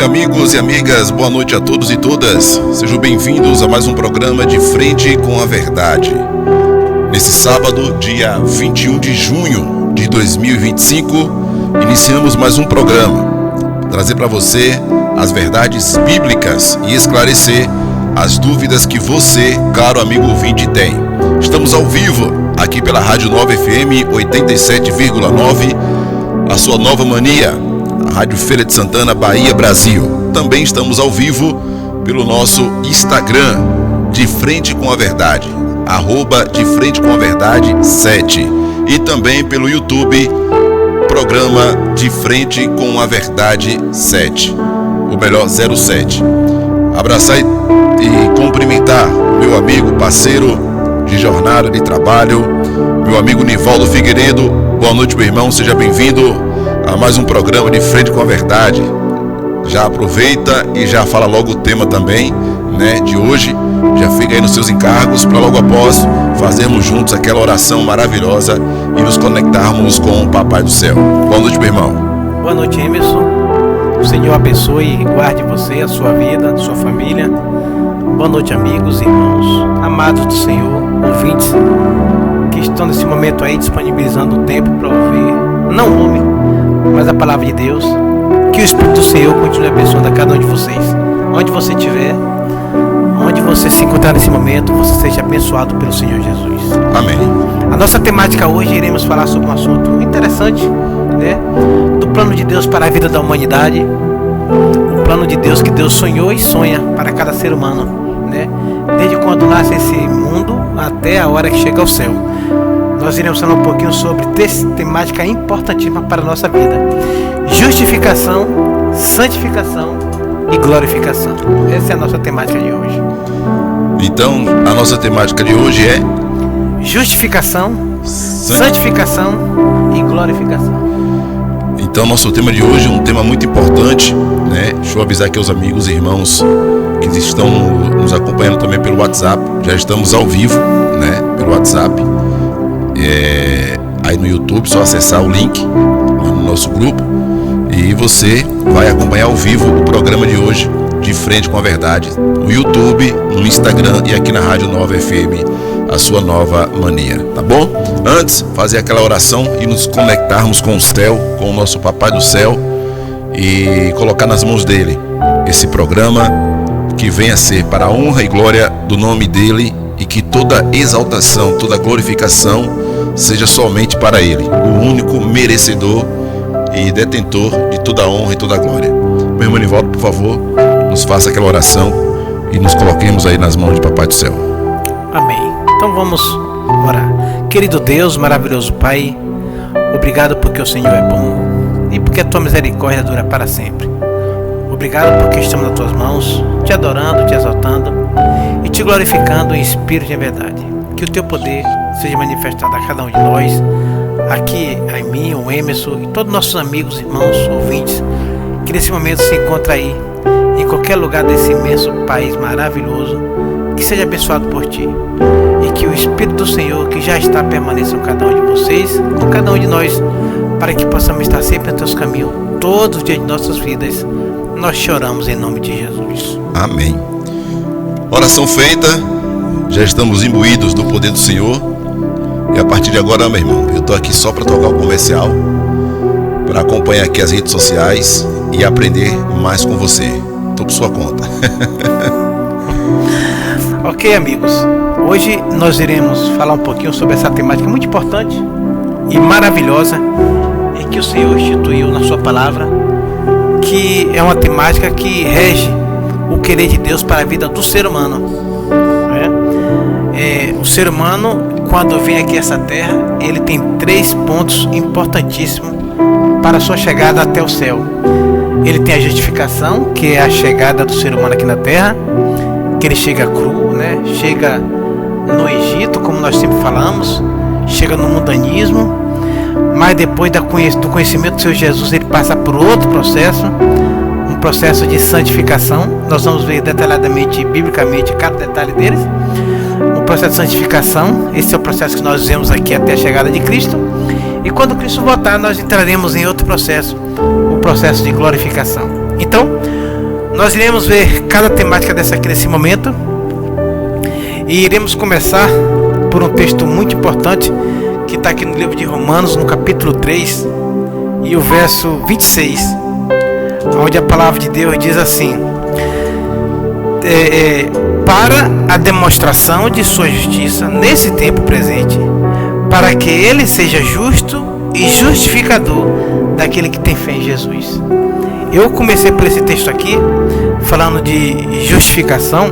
Amigos e amigas, boa noite a todos e todas. Sejam bem-vindos a mais um programa de Frente com a Verdade. Nesse sábado, dia 21 de junho de 2025, iniciamos mais um programa. Trazer para você as verdades bíblicas e esclarecer as dúvidas que você, caro amigo ouvinte, tem. Estamos ao vivo aqui pela Rádio Nova FM 87,9, a sua nova mania, a Rádio Feira de Santana, Bahia, Brasil. Também estamos ao vivo pelo nosso Instagram, De Frente com a Verdade, @De Frente com a Verdade 7. E também pelo YouTube, programa De Frente com a Verdade 7, ou melhor, 07. Abraçar e cumprimentar meu amigo, parceiro de jornada de trabalho, meu amigo Nivaldo Figueiredo. Boa noite, meu irmão, seja bem-vindo a mais um programa de Frente com a Verdade. Já aproveita e já fala logo o tema também, né, de hoje. Já fica aí nos seus encargos para logo após fazermos juntos aquela oração maravilhosa e nos conectarmos com o Papai do Céu. Boa noite, meu irmão. Boa noite, Emerson. O Senhor abençoe e guarde você, a sua vida, a sua família. Boa noite, amigos e irmãos, amados do Senhor, ouvintes que estão nesse momento aí disponibilizando o tempo para ouvir, não o homem, mas a palavra de Deus. Que o Espírito do Senhor continue abençoando a cada um de vocês. Onde você estiver, onde você se encontrar nesse momento, você seja abençoado pelo Senhor Jesus. Amém. A nossa temática hoje, iremos falar sobre um assunto interessante, né? Do plano de Deus para a vida da humanidade. O plano de Deus que Deus sonhou e sonha para cada ser humano, né? Desde quando nasce esse mundo até a hora que chega ao céu. Nós iremos falar um pouquinho sobre temática importantíssima para a nossa vida: justificação, santificação e glorificação. Essa é a nossa temática de hoje. Então, a nossa temática de hoje é justificação, santificação e glorificação. Então, nosso tema de hoje é um tema muito importante, né? Deixa eu avisar aqui aos amigos e irmãos que estão nos acompanhando também pelo WhatsApp. Já estamos ao vivo, né? Pelo WhatsApp. Aí no YouTube, só acessar o link no nosso grupo e você vai acompanhar ao vivo o programa de hoje, De Frente com a Verdade, no YouTube, no Instagram e aqui na Rádio Nova FM, a sua nova mania, tá bom? Antes, fazer aquela oração e nos conectarmos com o céu, com o nosso Papai do Céu, e colocar nas mãos dele esse programa que venha a ser para a honra e glória do nome dele, e que toda exaltação, toda glorificação seja somente para ele, o único merecedor e detentor de toda a honra e toda a glória. Meu irmão Nivaldo, por favor, nos faça aquela oração e nos coloquemos aí nas mãos de Papai do Céu. Amém. Então vamos orar. Querido Deus, maravilhoso Pai, obrigado porque o Senhor é bom e porque a tua misericórdia dura para sempre. Obrigado porque estamos nas tuas mãos, te adorando, te exaltando e te glorificando em espírito e em verdade. Que o teu poder seja manifestado a cada um de nós, aqui em mim, o Emerson e todos os nossos amigos, irmãos, ouvintes, que nesse momento se encontra aí, em qualquer lugar desse imenso país maravilhoso, que seja abençoado por ti. E que o Espírito do Senhor, que já está, permaneça com cada um de vocês, com cada um de nós, para que possamos estar sempre nos teus caminhos, todos os dias de nossas vidas. Nós choramos em nome de Jesus. Amém. Oração feita, já estamos imbuídos do poder do Senhor. E a partir de agora, meu irmão, eu estou aqui só para tocar o comercial, para acompanhar aqui as redes sociais e aprender mais com você. Estou por sua conta. Ok, amigos, hoje nós iremos falar um pouquinho sobre essa temática muito importante e maravilhosa em que o Senhor instituiu na sua palavra, que é uma temática que rege o querer de Deus para a vida do ser humano, né? O ser humano, quando vem aqui a essa terra, ele tem 3 pontos importantíssimos para a sua chegada até o céu. Ele tem a justificação, que é a chegada do ser humano aqui na terra, que ele chega cru, né? Chega no Egito, como nós sempre falamos, chega no mundanismo, mas depois do conhecimento do Senhor Jesus, ele passa por outro processo, um processo de santificação. Nós vamos ver detalhadamente, biblicamente, cada detalhe deles. Um processo de santificação, esse é o processo que nós vemos aqui até a chegada de Cristo. E quando Cristo voltar, nós entraremos em outro processo, o processo de glorificação. Então, Nós iremos ver cada temática dessa aqui nesse momento. E iremos começar por um texto muito importante que está aqui no livro de Romanos, no capítulo 3 e o verso 26, onde a palavra de Deus diz assim: para a demonstração de sua justiça nesse tempo presente, para que ele seja justo e justificador daquele que tem fé em Jesus. Eu comecei por esse texto aqui, falando de justificação,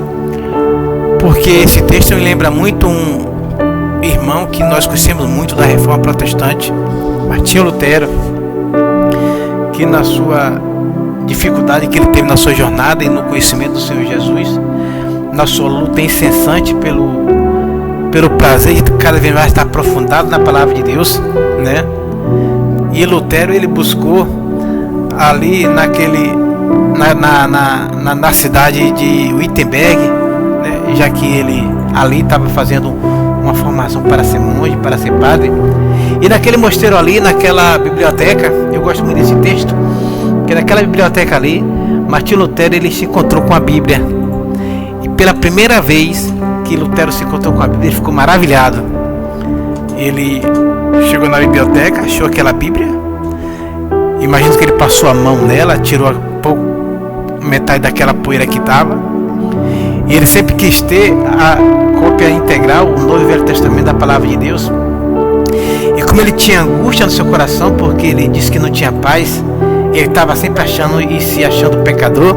porque esse texto me lembra muito um irmão que nós conhecemos muito da Reforma Protestante, Martinho Lutero, que na sua dificuldade que ele teve na sua jornada e no conhecimento do Senhor Jesus, na sua luta incessante pelo prazer de cada vez mais estar aprofundado na palavra de Deus, né? E Lutero, ele buscou ali na cidade de Wittenberg, né? Já que ele ali estava fazendo uma formação para ser monge, para ser padre. E naquele mosteiro ali, naquela biblioteca, eu gosto muito desse texto, que naquela biblioteca ali, Martinho Lutero, ele se encontrou com a Bíblia. E pela primeira vez que Lutero se encontrou com a Bíblia, ele ficou maravilhado. Ele chegou na biblioteca, achou aquela Bíblia. Imagino que ele passou a mão nela, tirou metade daquela poeira que estava. E ele sempre quis ter a cópia integral, o Novo e Velho Testamento da Palavra de Deus. E como ele tinha angústia no seu coração, porque ele disse que não tinha paz, ele estava sempre achando e se achando pecador.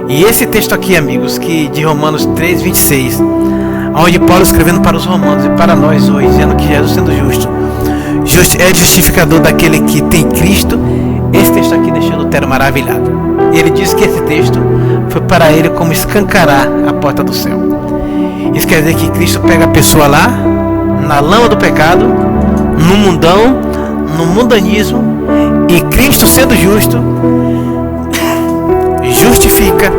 E esse texto aqui, amigos, que de Romanos 3, 26, onde Paulo escrevendo para os romanos e para nós hoje, dizendo que Jesus, sendo justo, é justificador daquele que tem Cristo. Esse texto aqui deixou Lutero maravilhado. Ele diz que esse texto foi para ele como escancarar a porta do céu. Isso quer dizer que Cristo pega a pessoa lá, na lama do pecado, no mundão, no mundanismo, e Cristo, sendo justo, justifica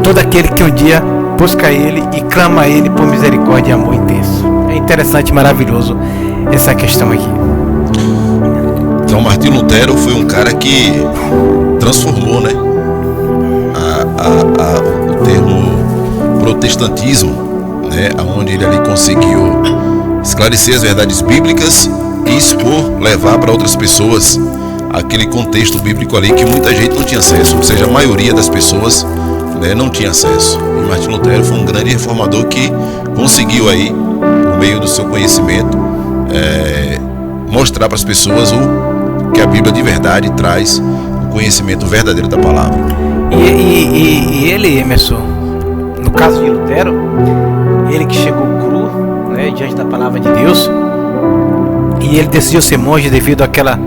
todo aquele que um dia busca Ele e clama a Ele por misericórdia e amor intenso. É interessante e maravilhoso essa questão aqui. Então Martinho Lutero foi um cara que transformou, né, o termo protestantismo, né, onde ele ali conseguiu esclarecer as verdades bíblicas e expor, levar para outras pessoas aquele contexto bíblico ali que muita gente não tinha acesso, ou seja, a maioria das pessoas, né, não tinha acesso. E Martinho Lutero foi um grande reformador que conseguiu aí, por meio do seu conhecimento, mostrar para as pessoas o que a Bíblia de verdade traz, o conhecimento verdadeiro da palavra. E ele, Emerson, no caso de Lutero, ele que chegou cru, né, diante da palavra de Deus, e ele decidiu ser monge devido àquela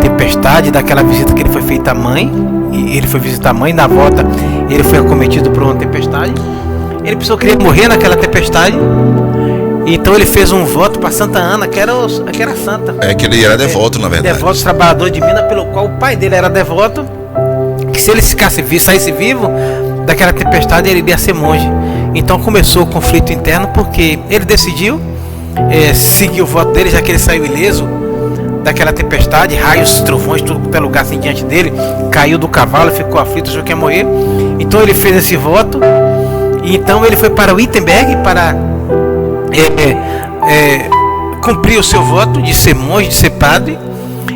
tempestade, daquela visita que ele foi feita à mãe. E ele foi visitar a mãe, na volta ele foi acometido por uma tempestade. Ele pensou que ele ia morrer naquela tempestade, então ele fez um voto para Santa Ana, que era santa. Que ele era devoto, na verdade. Devoto, trabalhador de mina, pelo qual o pai dele era devoto, que se ele saísse vivo daquela tempestade, ele iria ser monge. Então começou o conflito interno, porque ele decidiu seguir o voto dele, já que ele saiu ileso daquela tempestade, raios, trovões, tudo pelo lugar assim diante dele, caiu do cavalo, ficou aflito, achou que ia morrer. Então ele fez esse voto, e então ele foi para Wittenberg para cumprir o seu voto de ser monge, de ser padre.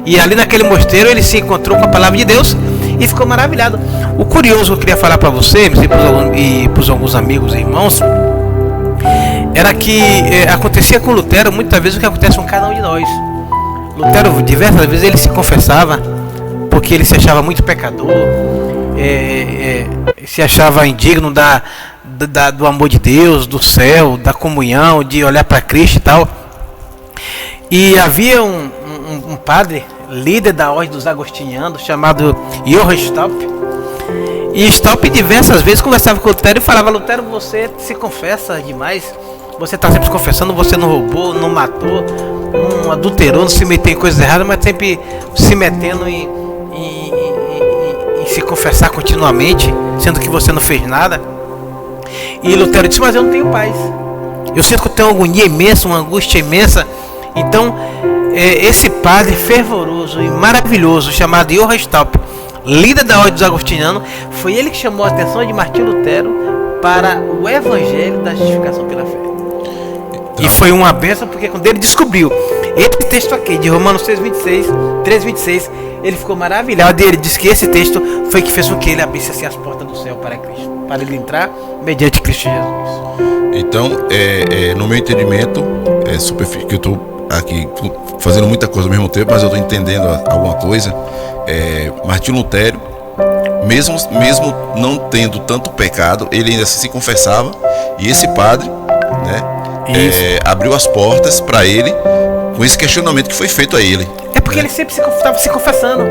E ali naquele mosteiro ele se encontrou com a palavra de Deus e ficou maravilhado. O curioso que eu queria falar para você e para os alguns amigos e irmãos, era que acontecia com Lutero muitas vezes o que acontece com cada um de nós. Lutero, diversas vezes, ele se confessava porque ele se achava muito pecador, se achava indigno do amor de Deus, do céu, da comunhão, de olhar para Cristo e tal. E havia um padre, líder da ordem dos agostinianos, chamado Johann Staub. E Staub diversas vezes conversava com Lutero e falava: Lutero, você se confessa demais, você está sempre se confessando, você não roubou, não matou, não adulterou, não se meteu em coisas erradas, mas sempre se metendo em se confessar continuamente, sendo que você não fez nada. E Lutero disse: mas eu não tenho paz, eu sinto que eu tenho uma agonia imensa, uma angústia imensa. Então esse padre fervoroso e maravilhoso chamado Johann Staub, líder da ordem dos agostinianos, foi ele que chamou a atenção de Martinho Lutero para o evangelho da justificação pela fé. E foi uma bênção, porque quando ele descobriu esse texto aqui de Romanos 3:26, ele ficou maravilhado, e ele disse que esse texto foi que fez com que ele abrisse assim as portas do céu para Cristo, para ele entrar mediante Cristo Jesus. Então, no meu entendimento, que eu estou aqui fazendo muita coisa ao mesmo tempo, mas eu estou entendendo alguma coisa. Martinho Lutero, mesmo não tendo tanto pecado, ele ainda se confessava, e esse padre, né, abriu as portas para ele com esse questionamento que foi feito a ele. É porque ele sempre estava se confessando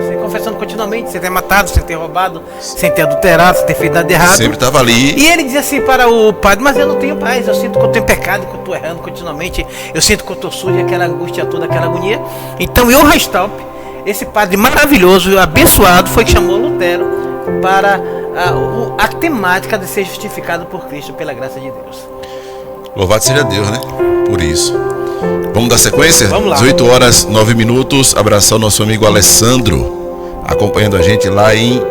continuamente, sem ter matado, sem ter roubado, sem ter adulterado, sem ter feito nada de errado. Sempre estava ali. E ele dizia assim para o padre: mas eu não tenho paz, eu sinto que eu tenho pecado, que eu estou errando continuamente, eu sinto que eu estou sujo, aquela angústia toda, aquela agonia. Então Johann Restalp, esse padre maravilhoso, abençoado, foi que chamou Lutero para a temática de ser justificado por Cristo pela graça de Deus. Louvado seja Deus, né? Por isso. Vamos dar sequência? Vamos lá. 18h09. Abraçar o nosso amigo Alessandro, acompanhando a gente lá em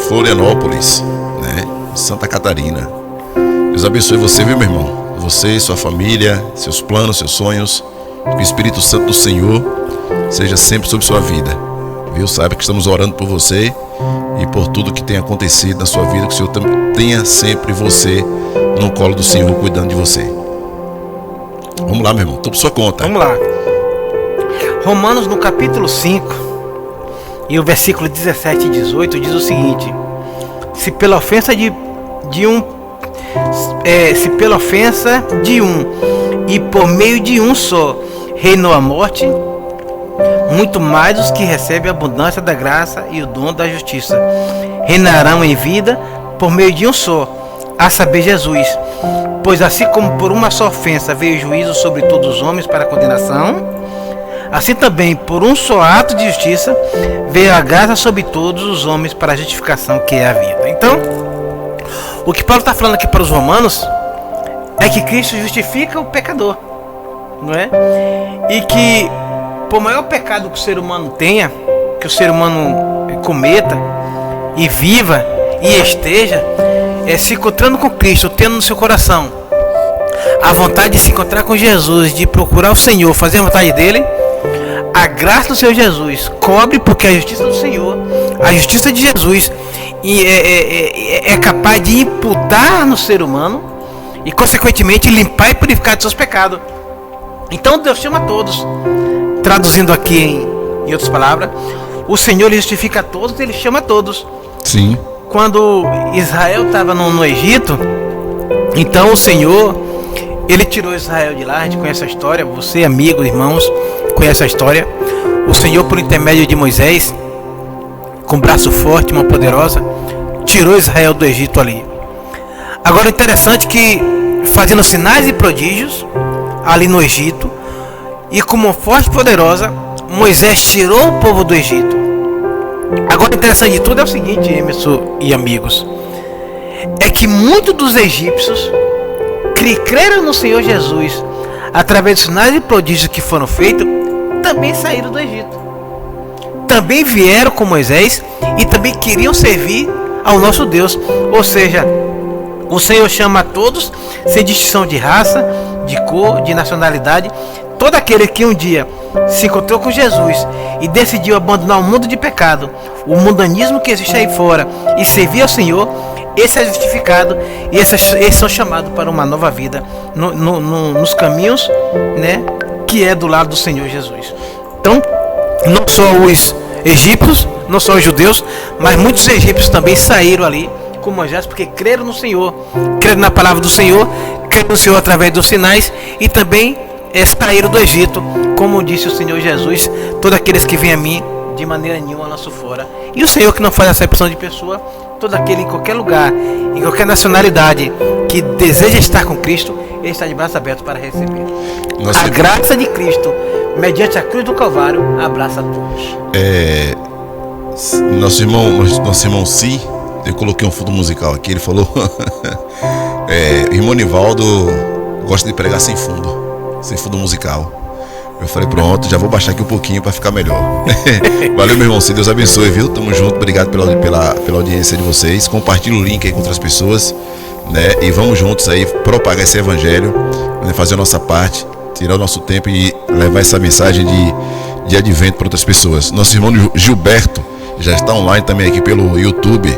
Florianópolis, né? Santa Catarina. Deus abençoe você, viu, meu irmão? Você, sua família, seus planos, seus sonhos. Que o Espírito Santo do Senhor seja sempre sobre sua vida. Viu? Saiba que estamos orando por você e por tudo que tem acontecido na sua vida. Que o Senhor tenha sempre você no colo do Senhor, cuidando de você. Vamos lá, meu irmão, estou por sua conta. Vamos lá. Romanos, no capítulo 5 e o versículo 17 e 18 diz o seguinte: se pela ofensa de um e por meio de um só reinou a morte, muito mais os que recebem a abundância da graça e o dom da justiça reinarão em vida por meio de um só, a saber, Jesus. Pois assim como por uma só ofensa veio o juízo sobre todos os homens para a condenação, assim também por um só ato de justiça veio a graça sobre todos os homens para a justificação, que é a vida. Então, o que Paulo está falando aqui para os romanos é que Cristo justifica o pecador, não é? E que por maior pecado que o ser humano tenha, que o ser humano cometa e viva e esteja, se encontrando com Cristo, tendo no seu coração a vontade de se encontrar com Jesus, de procurar o Senhor, fazer a vontade dele, a graça do Senhor Jesus cobre, porque a justiça do Senhor, a justiça de Jesus é capaz de imputar no ser humano e consequentemente limpar e purificar de seus pecados. Então Deus chama a todos. Traduzindo aqui em outras palavras, o Senhor justifica a todos, ele chama a todos. Sim. Quando Israel estava no Egito, então o Senhor, ele tirou Israel de lá. A gente conhece a história, você, amigo, irmãos, conhece a história. O Senhor, por intermédio de Moisés, com braço forte, mão poderosa, tirou Israel do Egito ali. Agora, interessante que, fazendo sinais e prodígios ali no Egito, e com mão forte e poderosa, Moisés tirou o povo do Egito. Agora, interessante de tudo é o seguinte, Emerson e amigos, é que muitos dos egípcios que creram no Senhor Jesus através dos sinais e prodígios que foram feitos, também saíram do Egito, também vieram com Moisés e também queriam servir ao nosso Deus. Ou seja, o Senhor chama a todos, sem distinção de raça, de cor, de nacionalidade. Todo aquele que um dia se encontrou com Jesus e decidiu abandonar o mundo de pecado, o mundanismo que existe aí fora, e servir ao Senhor, esse é justificado, e esses são chamados para uma nova vida nos caminhos, né, que é do lado do Senhor Jesus. Então, não só os egípcios, não só os judeus, mas muitos egípcios também saíram ali com Moisés, porque creram no Senhor, creram na palavra do Senhor, creram no Senhor através dos sinais, e também saíram do Egito, como disse o Senhor Jesus: todos aqueles que vêm a mim, de maneira nenhuma lanço fora. E o Senhor, que não faz acepção de pessoa, todo aquele em qualquer lugar, em qualquer nacionalidade, que deseja estar com Cristo, ele está de braços abertos para receber. A graça de Cristo, mediante a cruz do Calvário, abraça a todos. Nosso irmão Si, eu coloquei um fundo musical aqui, ele falou irmão Nivaldo gosta de pregar sem fundo musical. Eu falei, pronto, já vou baixar aqui um pouquinho para ficar melhor. Valeu, meu irmão, se Deus abençoe, viu? Tamo junto, obrigado pela audiência de vocês. Compartilhe o link aí com outras pessoas, né? E vamos juntos aí propagar esse evangelho, né? Fazer a nossa parte, tirar o nosso tempo e levar essa mensagem de advento para outras pessoas. Nosso irmão Gilberto já está online também aqui pelo YouTube.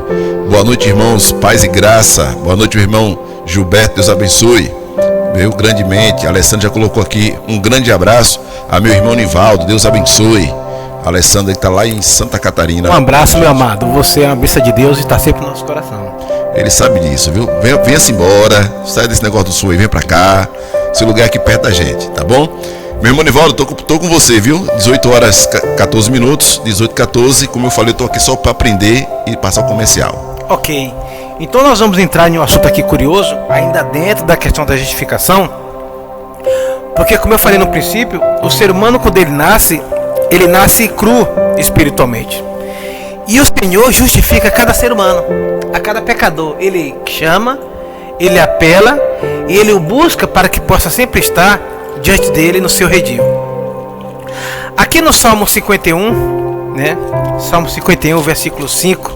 Boa noite, irmãos, paz e graça. Boa noite, meu irmão Gilberto, Deus abençoe, meu, grandemente. A Alessandra já colocou aqui um grande abraço a meu irmão Nivaldo, Deus abençoe. A Alessandra está lá em Santa Catarina. Um abraço, meu amado, você é uma bênção de Deus e está sempre no nosso coração. Ele sabe disso, viu? Venha-se embora, sai desse negócio do sul e vem pra cá. Esse lugar é aqui perto da gente, tá bom? Meu irmão Nivaldo, tô com você, viu? 18 horas 14 minutos, 18h14, como eu falei, eu tô aqui só para aprender e passar o comercial. Ok, então nós vamos entrar em um assunto aqui curioso, ainda dentro da questão da justificação, porque como eu falei no princípio, o ser humano quando ele nasce cru espiritualmente. E o Senhor justifica cada ser humano, a cada pecador. Ele chama, ele apela e ele o busca para que possa sempre estar diante dele no seu redil. Aqui no Salmo 51, né? Salmo 51, versículo 5,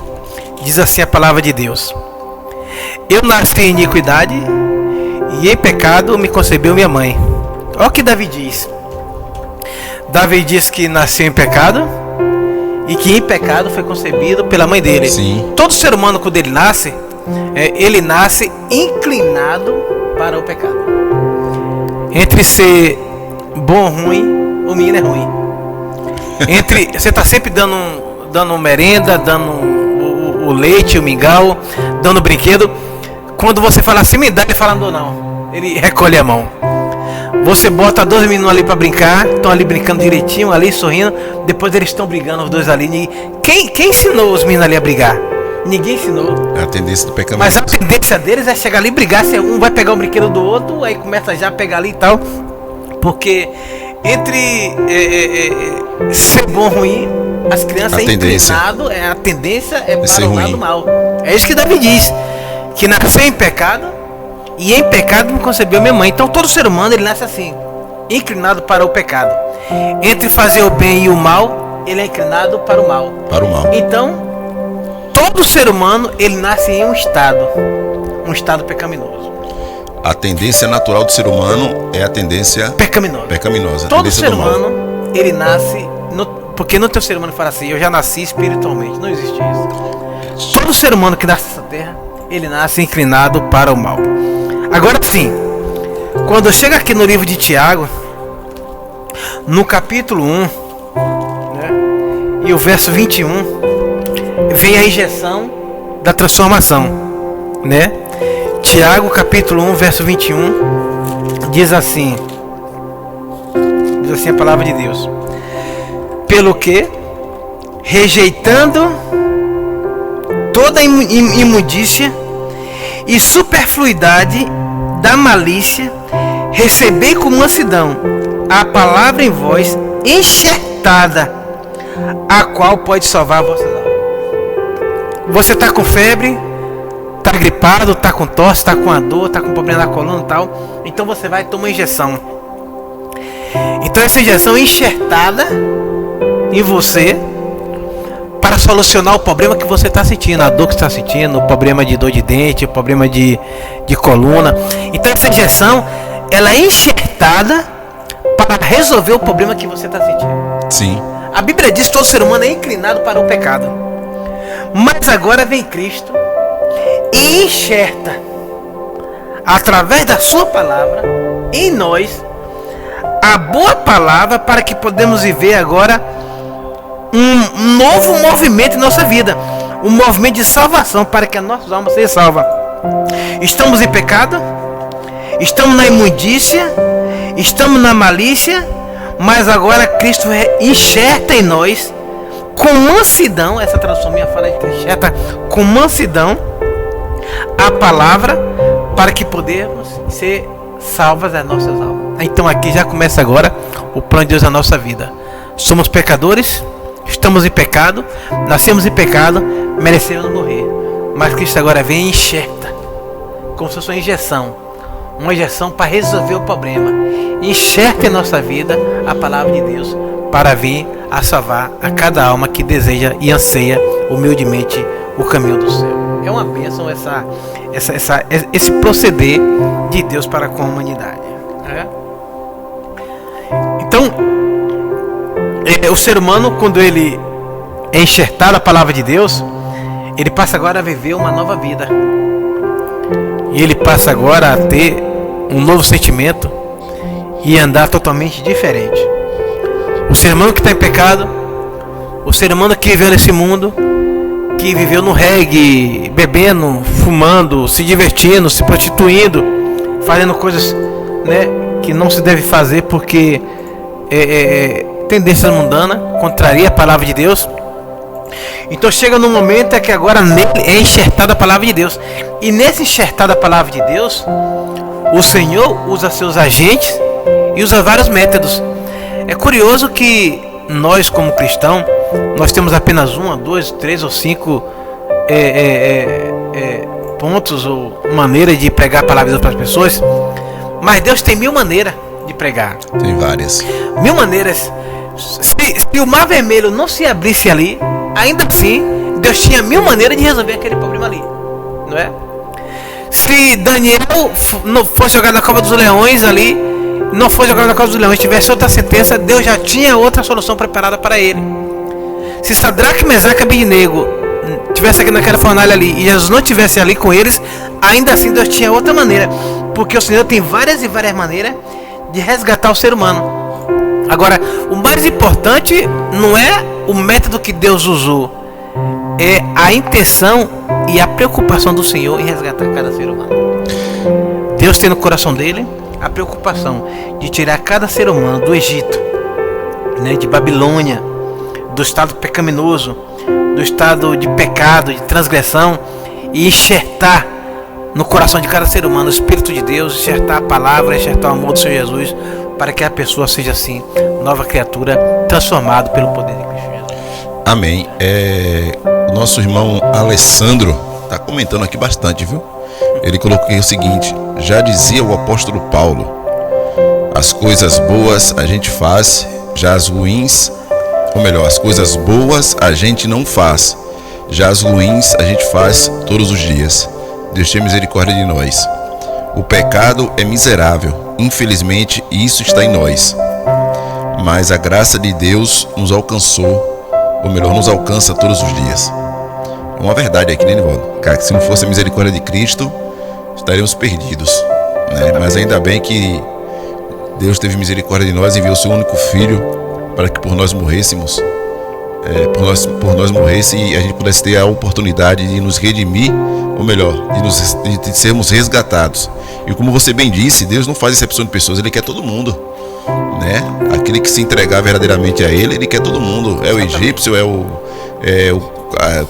diz assim a palavra de Deus: Eu nasci em iniquidade e em pecado me concebeu minha mãe. Olha o que Davi diz. Davi diz que nasceu em pecado e que em pecado foi concebido pela mãe dele. Sim. Todo ser humano quando ele nasce inclinado para o pecado. Entre ser bom ou ruim, o menino é ruim. Entre você tá sempre dando merenda, dando o leite, o mingau, dando brinquedo. Quando você fala assim, me dá, ele fala não. Ele recolhe a mão. Você bota dois meninos ali para brincar, estão ali brincando direitinho, ali sorrindo. Depois eles estão brigando, os dois ali. Quem ensinou os meninos ali a brigar? Ninguém ensinou. É a tendência do pecado. Mas a tendência deles é chegar ali e brigar. Se um vai pegar um brinquedo do outro, aí começa já a pegar ali e tal. Porque entre ser bom ou ruim, as crianças a tendência é para o lado mal. É isso que Davi diz, que nasceu em pecado e em pecado me concebeu minha mãe. Então todo ser humano ele nasce assim, inclinado para o pecado. Entre fazer o bem e o mal, ele é inclinado para o mal. Então todo ser humano ele nasce em um estado pecaminoso. A tendência natural do ser humano é a tendência pecaminosa. Todo ser humano ele nasce porque no teu ser humano fala assim, eu já nasci espiritualmente. Não existe isso. Todo ser humano que nasce nessa terra ele nasce inclinado para o mal. Agora sim, quando chega aqui no livro de Tiago, no capítulo 1, né, e o verso 21, vem a injeção da transformação, né? Tiago capítulo 1, verso 21, diz assim a palavra de Deus: pelo que, rejeitando toda imundícia e superfluidade da malícia, recebei com mansidão a palavra em vós enxertada, a qual pode salvar a vossa alma. Você está com febre, está gripado, está com tosse, está com a dor, está com problema na coluna e tal. Então você vai tomar injeção. Então essa injeção é enxertada em você para solucionar o problema que você está sentindo, a dor que você está sentindo, o problema de dor de dente, o problema de coluna. Então essa injeção ela é enxertada para resolver o problema que você está sentindo. Sim. A Bíblia diz que todo ser humano é inclinado para o pecado. Mas agora vem Cristo e enxerta, através da sua palavra, em nós, a boa palavra para que podemos viver agora um novo movimento em nossa vida. Um movimento de salvação para que a nossa alma seja salva. Estamos em pecado, estamos na imundícia, estamos na malícia, mas agora Cristo enxerta em nós com mansidão, essa tradução minha fala de enxerta com mansidão a palavra para que podemos ser salvas das nossas almas. Então aqui já começa agora o plano de Deus na nossa vida. Somos pecadores, estamos em pecado, nascemos em pecado, merecemos morrer. Mas Cristo agora vem e enxerta, como se fosse uma injeção, uma injeção para resolver o problema. Enxerta em nossa vida a palavra de Deus para vir a salvar a cada alma que deseja e anseia humildemente o caminho do céu. É uma bênção esse proceder de Deus para com a humanidade. Então, o ser humano, quando ele é enxertado a palavra de Deus, ele passa agora a viver uma nova vida. E ele passa agora a ter um novo sentimento e andar totalmente diferente. O ser humano que está em pecado, o ser humano que viveu nesse mundo, que viveu no reggae, bebendo, fumando, se divertindo, se prostituindo, fazendo coisas, né, que não se deve fazer porque tendência mundana, contraria a palavra de Deus. Então chega num momento que agora nele é enxertada a palavra de Deus. E nesse enxertada a palavra de Deus, o Senhor usa seus agentes e usa vários métodos. É curioso que nós, como cristãos, nós temos apenas 1, 2, 3 ou 5 pontos ou maneira de pregar a palavra de Deus para as pessoas. Mas Deus tem 1000 maneiras de pregar. Tem várias. 1000 maneiras. Se o mar vermelho não se abrisse ali, ainda assim, Deus tinha 1000 maneiras de resolver aquele problema ali, não é? Se Daniel não fosse jogado na cova dos leões ali, não fosse jogado na cova dos leões, tivesse outra sentença, Deus já tinha outra solução preparada para ele. Se Sadraque, Mesaque e Abednego tivesse aqui naquela fornalha ali e Jesus não estivesse ali com eles, ainda assim Deus tinha outra maneira, porque o Senhor tem várias e várias maneiras de resgatar o ser humano. Agora, o mais importante não é o método que Deus usou, é a intenção e a preocupação do Senhor em resgatar cada ser humano. Deus tem no coração dele a preocupação de tirar cada ser humano do Egito, né, de Babilônia, do estado pecaminoso, do estado de pecado, de transgressão, e enxertar no coração de cada ser humano o Espírito de Deus, enxertar a palavra, enxertar o amor do Senhor Jesus, para que a pessoa seja assim, nova criatura, transformado pelo poder de Cristo Jesus. Amém. O nosso irmão Alessandro está comentando aqui bastante, viu? Ele colocou aqui o seguinte: já dizia o apóstolo Paulo, as coisas boas a gente faz, já as ruins, ou melhor, as coisas boas a gente não faz, já as ruins a gente faz todos os dias. Deus tenha misericórdia de nós. O pecado é miserável, infelizmente isso está em nós, mas a graça de Deus nos alcançou, ou melhor, nos alcança todos os dias. É uma verdade aqui, né, Nivaldo? Cara, que se não fosse a misericórdia de Cristo, estaríamos perdidos, né? Mas ainda bem que Deus teve misericórdia de nós e enviou o seu único filho para que por nós morrêssemos, por nós morresse e a gente pudesse ter a oportunidade de nos redimir, ou melhor, de sermos resgatados. E como você bem disse, Deus não faz exceção de pessoas, Ele quer todo mundo, né? Aquele que se entregar verdadeiramente a Ele, Ele quer todo mundo. É o egípcio,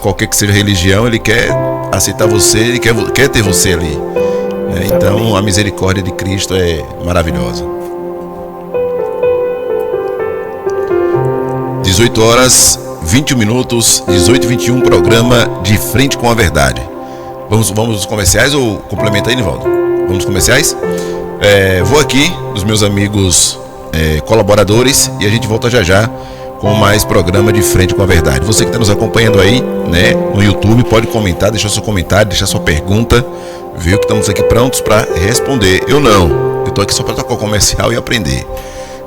qualquer que seja a religião, Ele quer aceitar você, Ele quer ter você ali, né? Então a misericórdia de Cristo é maravilhosa. 18h21, 18h21, programa De Frente com a Verdade. Vamos aos comerciais ou complementa aí, Nivaldo? Vamos aos comerciais? Vou aqui dos meus amigos colaboradores e a gente volta já com mais programa De Frente com a Verdade. Você que está nos acompanhando aí, né, no YouTube, pode comentar, deixar seu comentário, deixar sua pergunta, viu que estamos aqui prontos para responder. Eu estou aqui só para tocar o comercial e aprender.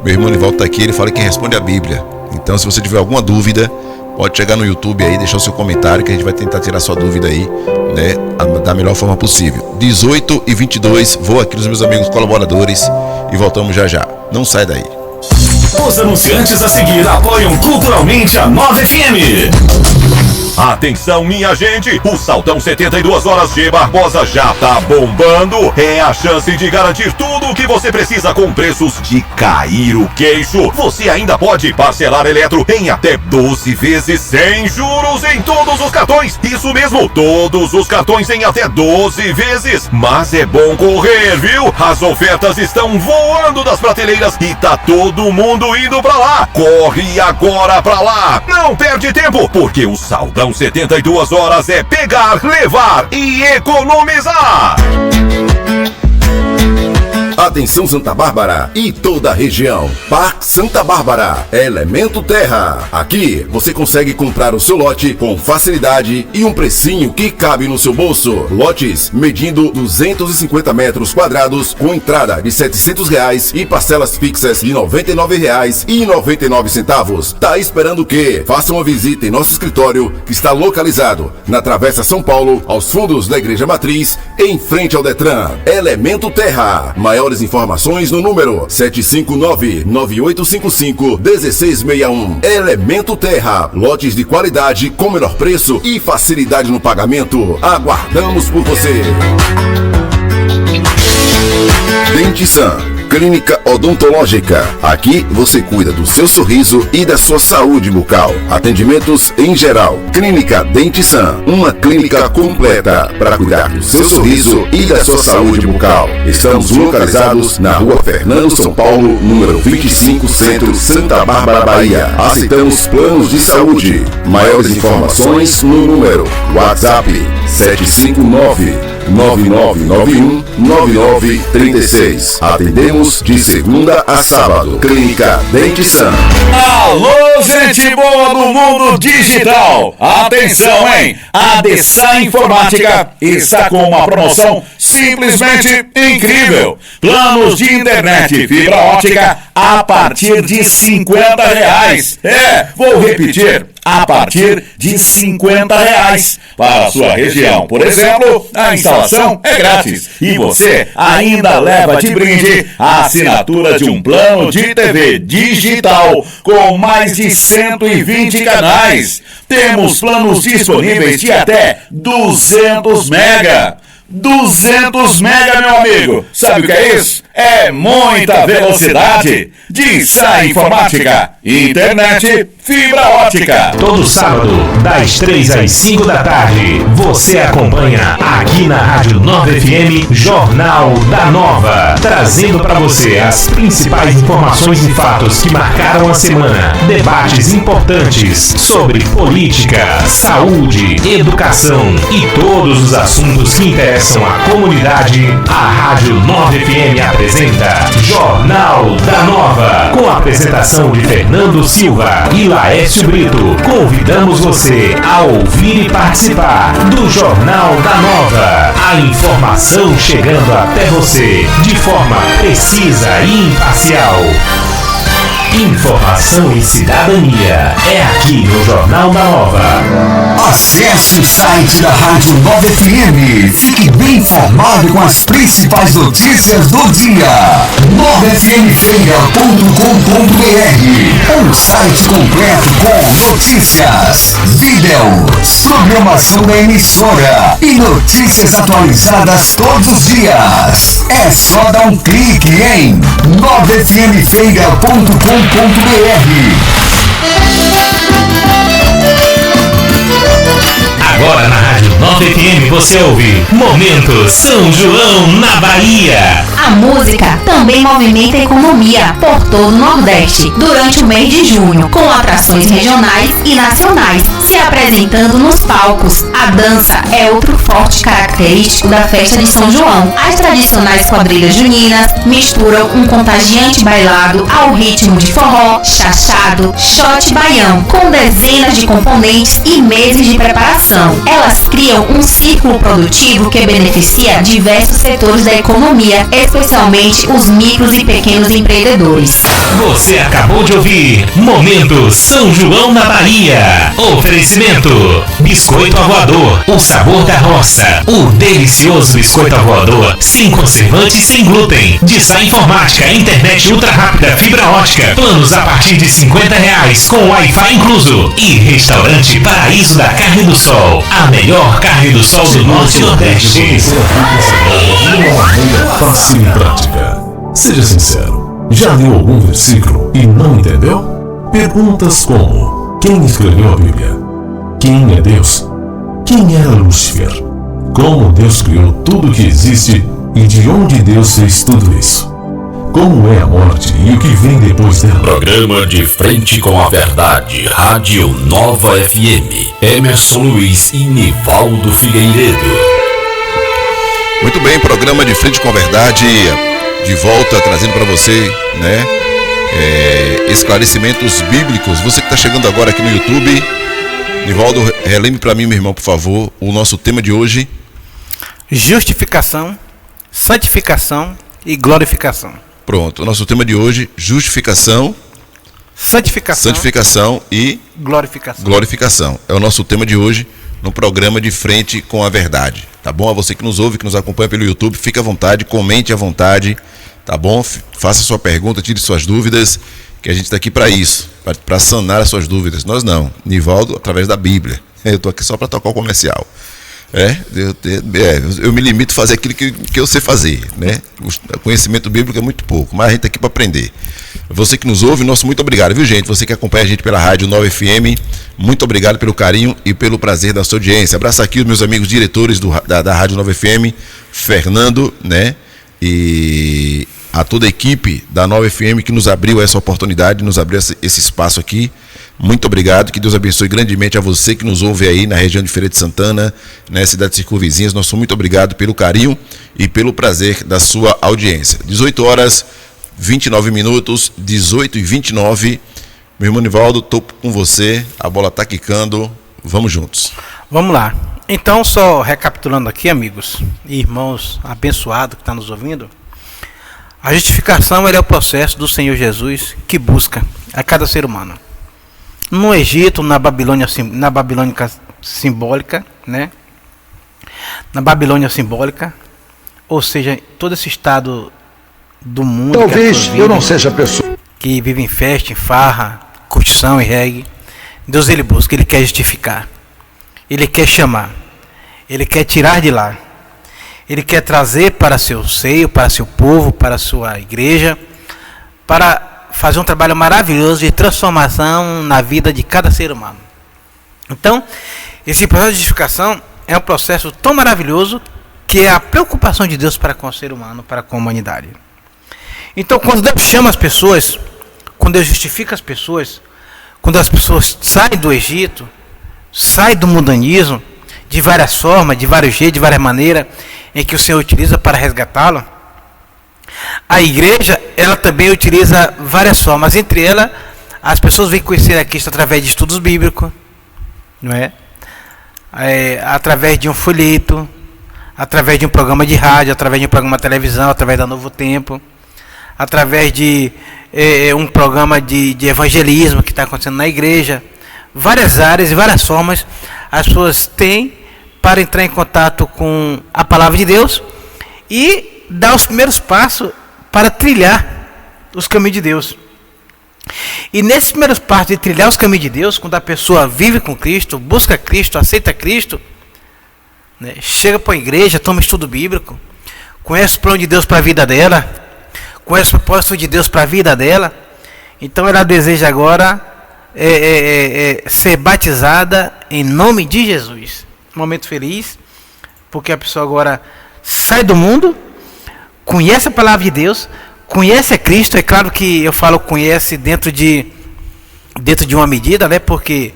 Meu irmão Nivaldo está aqui, ele fala que responde a Bíblia. Então, se você tiver alguma dúvida, pode chegar no YouTube aí, deixar o seu comentário que a gente vai tentar tirar sua dúvida aí, né, da melhor forma possível. 18h22, vou aqui dos meus amigos colaboradores e voltamos já. Não sai daí. Os anunciantes a seguir apoiam culturalmente a Nova FM. Atenção, minha gente, o Saldão 72 Horas G Barbosa já tá bombando. É a chance de garantir tudo o que você precisa com preços de cair o queixo. Você ainda pode parcelar eletro em até 12 vezes sem juros em todos os cartões. Isso mesmo, todos os cartões em até 12 vezes. Mas é bom correr, viu? As ofertas estão voando das prateleiras e tá todo mundo indo pra lá. Corre agora pra lá. Não perde tempo, porque o Saldão 72 Horas é pegar, levar e economizar. Atenção Santa Bárbara e toda a região. Parque Santa Bárbara, Elemento Terra. Aqui você consegue comprar o seu lote com facilidade e um precinho que cabe no seu bolso. Lotes medindo 250 metros quadrados com entrada de R$700 e parcelas fixas de R$99,99. Tá esperando o quê? Faça uma visita em nosso escritório que está localizado na Travessa São Paulo, aos fundos da Igreja Matriz, em frente ao Detran. Elemento Terra. Maiores informações no número 759-9855-1661. Elemento Terra. Lotes de qualidade com menor preço e facilidade no pagamento. Aguardamos por você. Dentisan, clínica odontológica. Aqui você cuida do seu sorriso e da sua saúde bucal. Atendimentos em geral. Clínica Dentisan, uma clínica completa para cuidar do seu sorriso e da sua saúde bucal. Estamos localizados na Rua Fernando São Paulo, número 25, Centro, Santa Bárbara, Bahia. Aceitamos planos de saúde. Maiores informações no número WhatsApp 759-9991-9936. Atendemos de segunda a sábado. Clínica Dentisan. Alô, gente boa do mundo digital! Atenção, hein? A Dessan Informática está com uma promoção simplesmente incrível. Planos de internet fibra ótica a partir de R$50. Vou repetir. A partir de R$50. Para a sua região, por exemplo, a instalação é grátis. E você ainda leva de brinde a assinatura de um plano de TV digital com mais de 120 canais. Temos planos disponíveis de até 200 mega. 200 mega, meu amigo. Sabe o que é isso? É muita velocidade. Dessan Informática. Internet fibra ótica. Todo sábado, das 3 às 5 da tarde, você acompanha aqui na Rádio Nova FM, Jornal da Nova, trazendo para você as principais informações e fatos que marcaram a semana, debates importantes sobre política, saúde, educação e todos os assuntos que interessam à comunidade. A Rádio Nova FM apresenta Jornal da Nova, com a apresentação de Fernando Silva e Laércio Brito. Convidamos você a ouvir e participar do Jornal da Nova. A informação chegando até você de forma precisa e imparcial. Informação e cidadania é aqui no Jornal da Nova. Acesse o site da Rádio Nova FM. Fique bem informado com as principais notícias do dia. novafmfeira.com.br. Um site completo com notícias, vídeos, programação da emissora e notícias atualizadas todos os dias. É só dar um clique em novafmfeira.com.br. Agora na Rádio Nova FM você ouve Momento São João na Bahia. A música também movimenta a economia por todo o Nordeste durante o mês de junho, com atrações regionais e nacionais se apresentando nos palcos. A dança é outro forte característico da festa de São João. As tradicionais quadrilhas juninas misturam um contagiante bailado ao ritmo de forró, chachado, shot baião, com dezenas de componentes e meses de preparação. Elas criam um círculo produtivo que beneficia diversos setores da economia, especialmente os micros e pequenos empreendedores. Você acabou de ouvir Momento São João na Bahia. Oferecimento: Biscoito Avoador, o sabor da roça. O delicioso Biscoito Avoador, sem conservante e sem glúten. Dessan Informática, internet ultra rápida, fibra ótica. Planos a partir de R$50 com Wi-Fi incluso. E Restaurante Paraíso da Carne do Sol. A melhor carne do sol do Norte e Nordeste. Fácil e prática. Seja sincero, já leu algum versículo e não entendeu? Perguntas como: quem escreveu a Bíblia? Quem é Deus? Quem era Lúcifer? Como Deus criou tudo que existe e de onde Deus fez tudo isso? Como é a morte e o que vem depois dela? Programa de Frente com a Verdade, Rádio Nova FM. Emerson Luiz e Nivaldo Figueiredo. Muito bem, programa de Frente com a Verdade. de volta trazendo para você, né, esclarecimentos bíblicos. Você que está chegando agora aqui no YouTube, Nivaldo, relembre para mim, meu irmão, por favor, o nosso tema de hoje. Justificação, santificação e glorificação. Pronto, o nosso tema de hoje, justificação, santificação e glorificação. É o nosso tema de hoje no programa De Frente com a Verdade. Tá bom? A você que nos ouve, que nos acompanha pelo YouTube, fique à vontade, comente à vontade, tá bom? Faça sua pergunta, tire suas dúvidas, que a gente está aqui para isso, para sanar as suas dúvidas. Nós não, Nivaldo, através da Bíblia. Eu estou aqui só para tocar o comercial. Eu me limito a fazer aquilo que eu sei fazer, né? O conhecimento bíblico é muito pouco, mas a gente está aqui para aprender. Você que nos ouve, nosso muito obrigado, viu, gente? Você que acompanha a gente pela Rádio 9 FM, muito obrigado pelo carinho e pelo prazer da sua audiência. Abraço aqui os meus amigos diretores da Rádio 9 FM, Fernando, né? E a toda a equipe da 9 FM que nos abriu essa oportunidade, nos abriu esse espaço aqui. Muito obrigado, que Deus abençoe grandemente a você que nos ouve aí na região de Feira de Santana, né, cidades circunvizinhas. Nosso muito obrigado pelo carinho e pelo prazer da sua audiência. 18 horas, 29 minutos, 18h29. Meu irmão Nivaldo, estou com você, a bola está quicando, vamos juntos. Vamos lá. Então, só recapitulando aqui, amigos e irmãos abençoados que estão nos ouvindo, a justificação é o processo do Senhor Jesus que busca a cada ser humano. No Egito, na Babilônia simbólica, né? Na Babilônia simbólica, ou seja, todo esse estado do mundo. Talvez eu não seja a pessoa que vive em festa, em farra, curtição e reggae. Deus, ele busca, ele quer justificar, ele quer chamar, ele quer tirar de lá, ele quer trazer para seu seio, para seu povo, para a sua igreja, para fazer um trabalho maravilhoso de transformação na vida de cada ser humano. Então, esse processo de justificação é um processo tão maravilhoso que é a preocupação de Deus para com o ser humano, para com a humanidade. Então, quando Deus chama as pessoas, quando Deus justifica as pessoas, quando as pessoas saem do Egito, saem do mundanismo, de várias formas, de vários jeitos, de várias maneiras, em que o Senhor utiliza para resgatá-lo, a igreja, ela também utiliza várias formas. Entre elas, as pessoas vêm conhecer a Cristo através de estudos bíblicos, não é? Através de um folheto, através de um programa de rádio, através de um programa de televisão, através da Novo Tempo, através de um programa de evangelismo que está acontecendo na igreja. Várias áreas e várias formas as pessoas têm para entrar em contato com a palavra de Deus e dar os primeiros passos para trilhar os caminhos de Deus. E nesses primeiros passos de trilhar os caminhos de Deus, quando a pessoa vive com Cristo, busca Cristo, aceita Cristo, né, chega para a igreja, toma estudo bíblico, conhece o plano de Deus para a vida dela, conhece o propósito de Deus para a vida dela, então ela deseja agora ser batizada em nome de Jesus. Um momento feliz, porque a pessoa agora sai do mundo, conhece a palavra de Deus, conhece a Cristo. É claro que eu falo conhece dentro de uma medida, né? Porque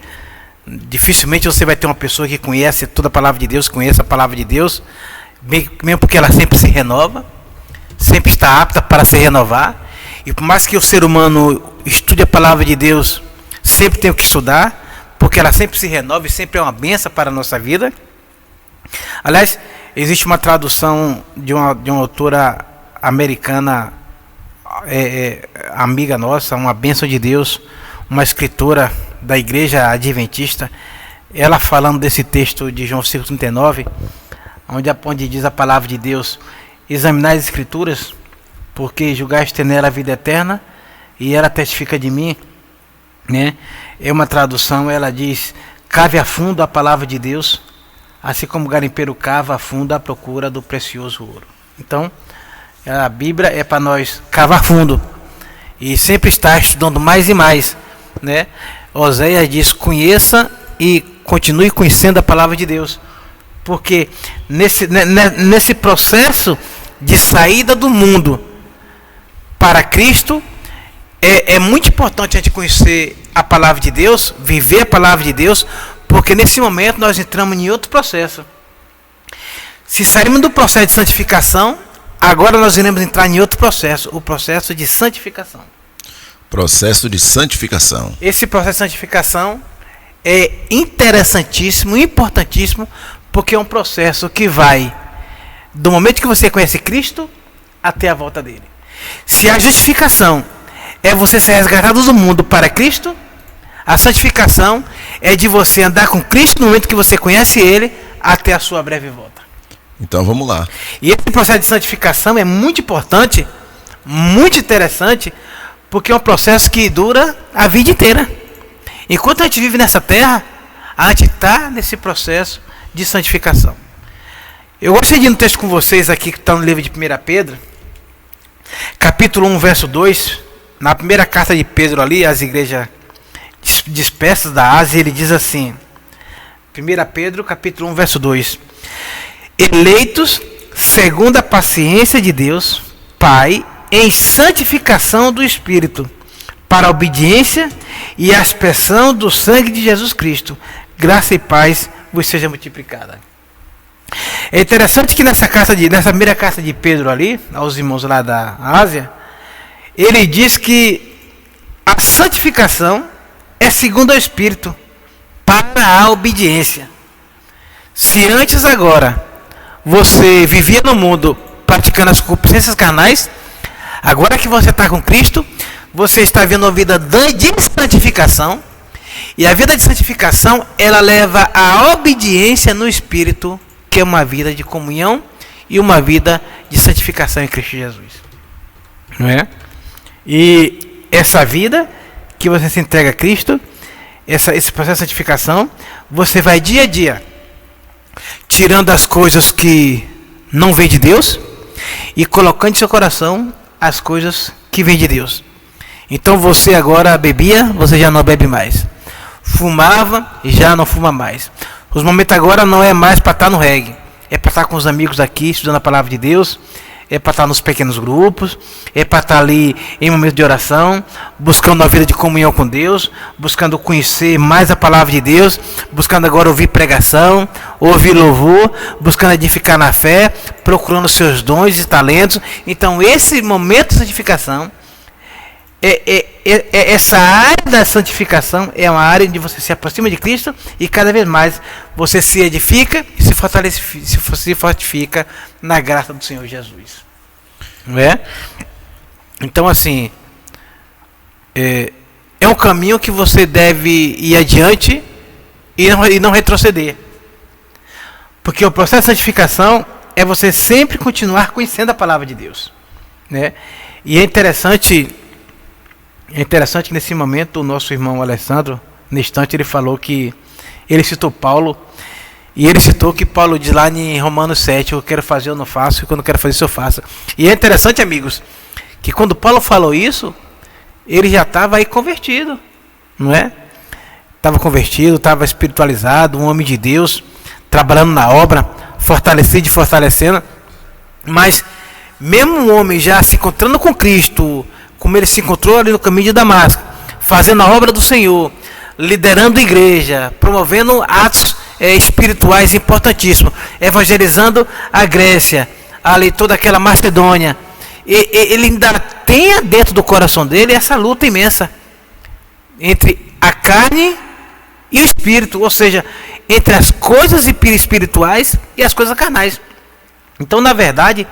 dificilmente você vai ter uma pessoa que conhece toda a palavra de Deus, conhece a palavra de Deus, mesmo porque ela sempre se renova, sempre está apta para se renovar. E por mais que o ser humano estude a palavra de Deus, sempre tem que estudar, porque ela sempre se renova e sempre é uma bênção para a nossa vida. Aliás, existe uma tradução de uma autora americana, amiga nossa, uma bênção de Deus, uma escritora da igreja adventista, ela falando desse texto de João 5,39, onde diz a palavra de Deus: examinar as escrituras, porque julgaste ter nela a vida eterna, e ela testifica de mim, né? É uma tradução, ela diz: cave a fundo a palavra de Deus, assim como o garimpeiro cava a fundo à procura do precioso ouro. Então, a Bíblia é para nós cavar fundo e sempre estar estudando mais e mais, né? Oséias diz: conheça e continue conhecendo a palavra de Deus, porque nesse processo de saída do mundo para Cristo, é muito importante a gente conhecer a palavra de Deus, viver a palavra de Deus, porque nesse momento nós entramos em outro processo. Se sairmos do processo de santificação, agora nós iremos entrar em outro processo, o processo de santificação. Processo de santificação. Esse processo de santificação é interessantíssimo, importantíssimo, porque é um processo que vai do momento que você conhece Cristo até a volta dele. Se a justificação é você ser resgatado do mundo para Cristo, a santificação é de você andar com Cristo no momento que você conhece ele até a sua breve volta. Então vamos lá. E esse processo de santificação é muito importante, muito interessante, porque é um processo que dura a vida inteira. Enquanto a gente vive nessa terra, a gente está nesse processo de santificação. Eu gostaria de ir no texto com vocês aqui, que está no livro de 1 Pedro, capítulo 1, verso 2, na primeira carta de Pedro ali, às igrejas dispersas da Ásia, ele diz assim, 1 Pedro, capítulo 1, verso 2, eleitos segundo a paciência de Deus, Pai, em santificação do Espírito, para a obediência e a expressão do sangue de Jesus Cristo, graça e paz vos seja multiplicada. É interessante que nessa primeira carta de Pedro ali, aos irmãos lá da Ásia, ele diz que a santificação é segundo o Espírito, para a obediência. Se antes agora você vivia no mundo praticando as concupiscências carnais, agora que você está com Cristo, você está vivendo uma vida de santificação, e a vida de santificação, ela leva à obediência no Espírito, que é uma vida de comunhão e uma vida de santificação em Cristo Jesus. Não é? E essa vida que você se entrega a Cristo, esse processo de santificação, você vai dia a dia tirando as coisas que não vêm de Deus e colocando em seu coração as coisas que vêm de Deus. Então você agora bebia, você já não bebe mais. Fumava, já não fuma mais. Os momentos agora não é mais para estar no reggae, é para estar com os amigos aqui, estudando a palavra de Deus, é para estar nos pequenos grupos, é para estar ali em momentos de oração, buscando uma vida de comunhão com Deus, buscando conhecer mais a palavra de Deus, buscando agora ouvir pregação, ouvir louvor, buscando edificar na fé, procurando seus dons e talentos. Então esse momento de santificação, essa área da santificação é uma área onde você se aproxima de Cristo e cada vez mais você se edifica e se fortifica na graça do Senhor Jesus. Não é? Então assim, é um caminho que você deve ir adiante e não retroceder. Porque o processo de santificação é você sempre continuar conhecendo a palavra de Deus, né? E é interessante que nesse momento o nosso irmão Alessandro, no instante, ele falou que ele citou Paulo, e ele citou que Paulo diz lá em Romanos 7, eu quero fazer eu não faço, e quando eu quero fazer isso eu faço. E é interessante, amigos, que quando Paulo falou isso, ele já estava aí convertido, não é? Estava convertido, estava espiritualizado, um homem de Deus, trabalhando na obra, fortalecido e fortalecendo, mas mesmo um homem já se encontrando com Cristo, como ele se encontrou ali no caminho de Damasco, fazendo a obra do Senhor, liderando a igreja, promovendo atos espirituais importantíssimos, evangelizando a Grécia, ali toda aquela Macedônia, ele ainda tem dentro do coração dele essa luta imensa entre a carne e o espírito, ou seja, entre as coisas espirituais e as coisas carnais. Então, na verdade,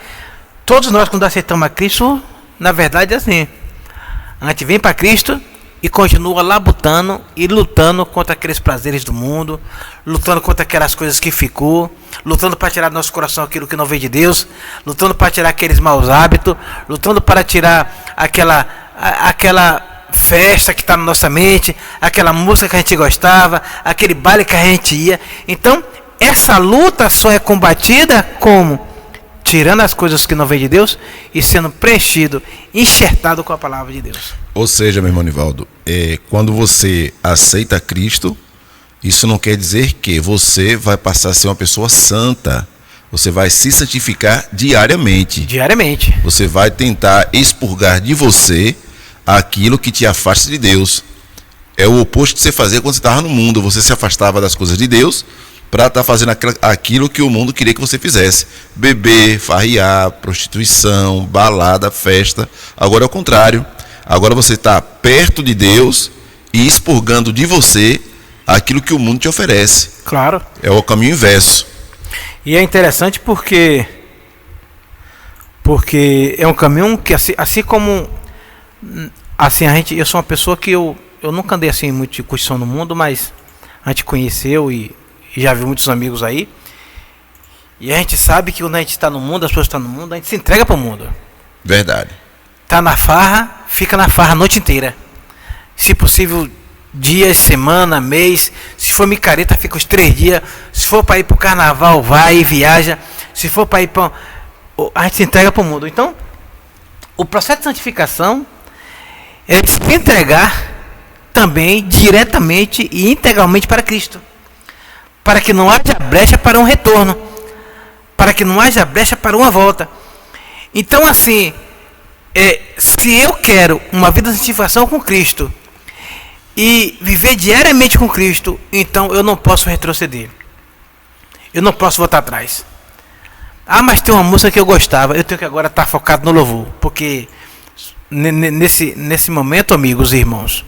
todos nós, quando aceitamos a Cristo, na verdade é assim, a gente vem para Cristo e continua labutando e lutando contra aqueles prazeres do mundo, lutando contra aquelas coisas que ficou, lutando para tirar do nosso coração aquilo que não veio de Deus, lutando para tirar aqueles maus hábitos, lutando para tirar aquela festa que está na nossa mente, aquela música que a gente gostava, aquele baile que a gente ia. Então, essa luta só é combatida como? Tirando as coisas que não vêm de Deus e sendo preenchido, enxertado com a palavra de Deus. Ou seja, meu irmão Nivaldo, quando você aceita Cristo, isso não quer dizer que você vai passar a ser uma pessoa santa. Você vai se santificar diariamente. Diariamente. Você vai tentar expurgar de você aquilo que te afasta de Deus. É o oposto que você fazia quando você estava no mundo. Você se afastava das coisas de Deus para estar fazendo aquilo que o mundo queria que você fizesse. Beber, farriar, prostituição, balada, festa. Agora é o contrário. Agora você está perto de Deus e expurgando de você aquilo que o mundo te oferece. Claro. É o caminho inverso. E é interessante porque é um caminho que assim como assim eu sou uma pessoa que eu nunca andei assim muito de curtição no mundo, mas a gente conheceu e já viu muitos amigos aí. E a gente sabe que quando a gente está no mundo, as pessoas estão no mundo, a gente se entrega para o mundo. Verdade. Tá na farra, fica na farra a noite inteira. Se possível, dias, semana, mês. Se for micareta, fica os 3 dias. Se for para ir pro carnaval, vai e viaja. Se for para ir para... A gente se entrega para o mundo. Então, o processo de santificação é se entregar também diretamente e integralmente para Cristo. Para que não haja brecha para um retorno. Para que não haja brecha para uma volta. Então, assim... se eu quero uma vida de santificação com Cristo e viver diariamente com Cristo, então eu não posso retroceder. Eu não posso voltar atrás. Ah, mas tem uma música que eu gostava. Eu tenho que agora estar focado no louvor. Porque nesse momento, amigos e irmãos,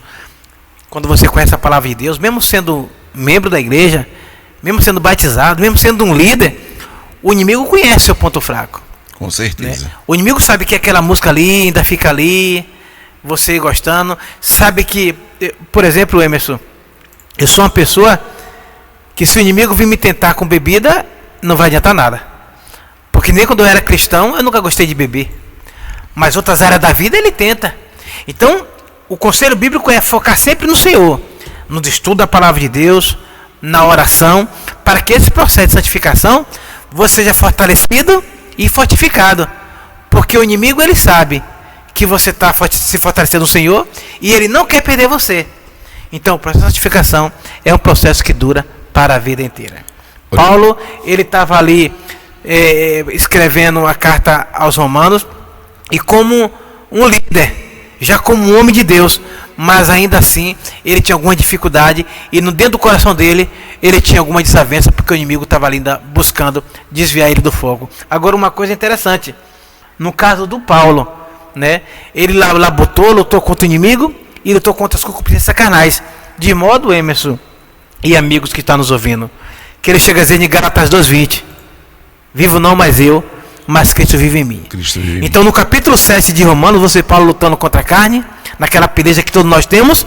quando você conhece a palavra de Deus, mesmo sendo membro da igreja, mesmo sendo batizado, mesmo sendo um líder, o inimigo conhece seu ponto fraco. Com certeza. Né? O inimigo sabe que aquela música ali ainda fica ali, você gostando. Sabe que, por exemplo, Emerson, eu sou uma pessoa que se o inimigo vir me tentar com bebida, não vai adiantar nada. Porque nem quando eu era cristão, eu nunca gostei de beber. Mas outras áreas da vida ele tenta. Então, o conselho bíblico é focar sempre no Senhor, no estudo da palavra de Deus, na oração, para que esse processo de santificação você seja fortalecido e fortificado, porque o inimigo ele sabe que você está se fortalecendo no Senhor e ele não quer perder você. Então o processo de santificação é um processo que dura para a vida inteira. Paulo ele estava ali escrevendo a carta aos Romanos e como um líder, já como um homem de Deus, mas ainda assim ele tinha alguma dificuldade e no dentro do coração dele ele tinha alguma desavença porque o inimigo estava ali ainda buscando desviar ele do fogo. Agora uma coisa interessante, no caso do Paulo, né, ele lá lutou contra o inimigo e lutou contra as concupiscências carnais, de modo, Emerson e amigos que estão nos ouvindo, que ele chega a dizer em Gálatas 2:20, vivo não mais eu, mas Cristo vive em mim. Então no capítulo 7 de Romanos, você Paulo lutando contra a carne, naquela peleja que todos nós temos,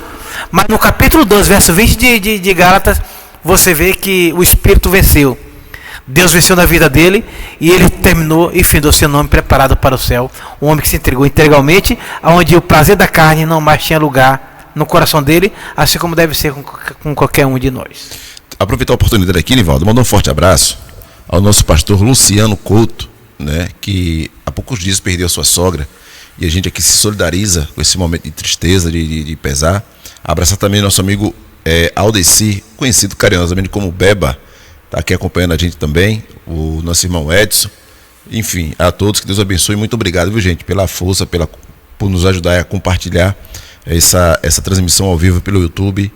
mas no capítulo 12, verso 20 de Gálatas, você vê que o Espírito venceu. Deus venceu na vida dele e ele terminou e findou seu nome preparado para o céu. Um homem que se entregou integralmente, onde o prazer da carne não mais tinha lugar no coração dele, assim como deve ser com qualquer um de nós. Aproveitar a oportunidade aqui, Nivaldo, mandar um forte abraço ao nosso pastor Luciano Couto, né, que há poucos dias perdeu a sua sogra. E a gente aqui se solidariza com esse momento de tristeza, de pesar. Abraçar também nosso amigo Aldeci, conhecido carinhosamente como Beba, está aqui acompanhando a gente também, o nosso irmão Edson. Enfim, a todos, que Deus abençoe. Muito obrigado, viu, gente, pela força, por nos ajudar a compartilhar essa transmissão ao vivo pelo YouTube.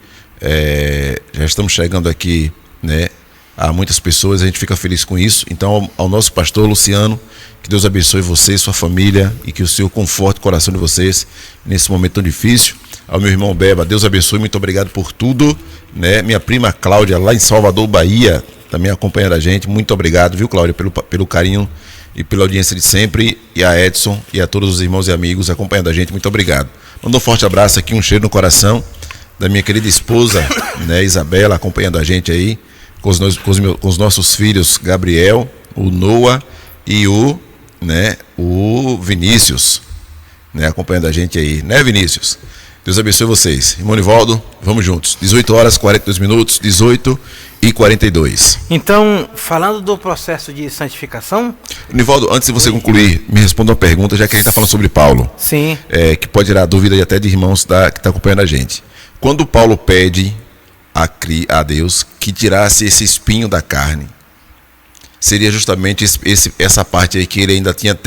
Já estamos chegando aqui, né, a muitas pessoas, a gente fica feliz com isso. Então, ao nosso pastor Luciano, que Deus abençoe você, sua família, e que o Senhor conforte o coração de vocês nesse momento tão difícil. Ao meu irmão Beba, Deus abençoe, muito obrigado por tudo, né? Minha prima Cláudia, lá em Salvador, Bahia, também acompanhando a gente. Muito obrigado, viu, Cláudia, pelo carinho e pela audiência de sempre. E a Edson e a todos os irmãos e amigos acompanhando a gente, muito obrigado. Mando um forte abraço aqui, um cheiro no coração da minha querida esposa, né, Isabela, acompanhando a gente aí, com os nossos filhos Gabriel, o Noah e o Vinícius, né, acompanhando a gente aí, né, Vinícius? Deus abençoe vocês. Irmão Nivaldo, vamos juntos. 18h42, 18h42. Então, falando do processo de santificação... Nivaldo, antes de você concluir, me responda uma pergunta, já que a gente está falando sobre Paulo. Sim. Que pode gerar dúvida até de irmãos que estão acompanhando a gente. Quando Paulo pede a Deus que tirasse esse espinho da carne, seria justamente essa parte aí que ele ainda tinha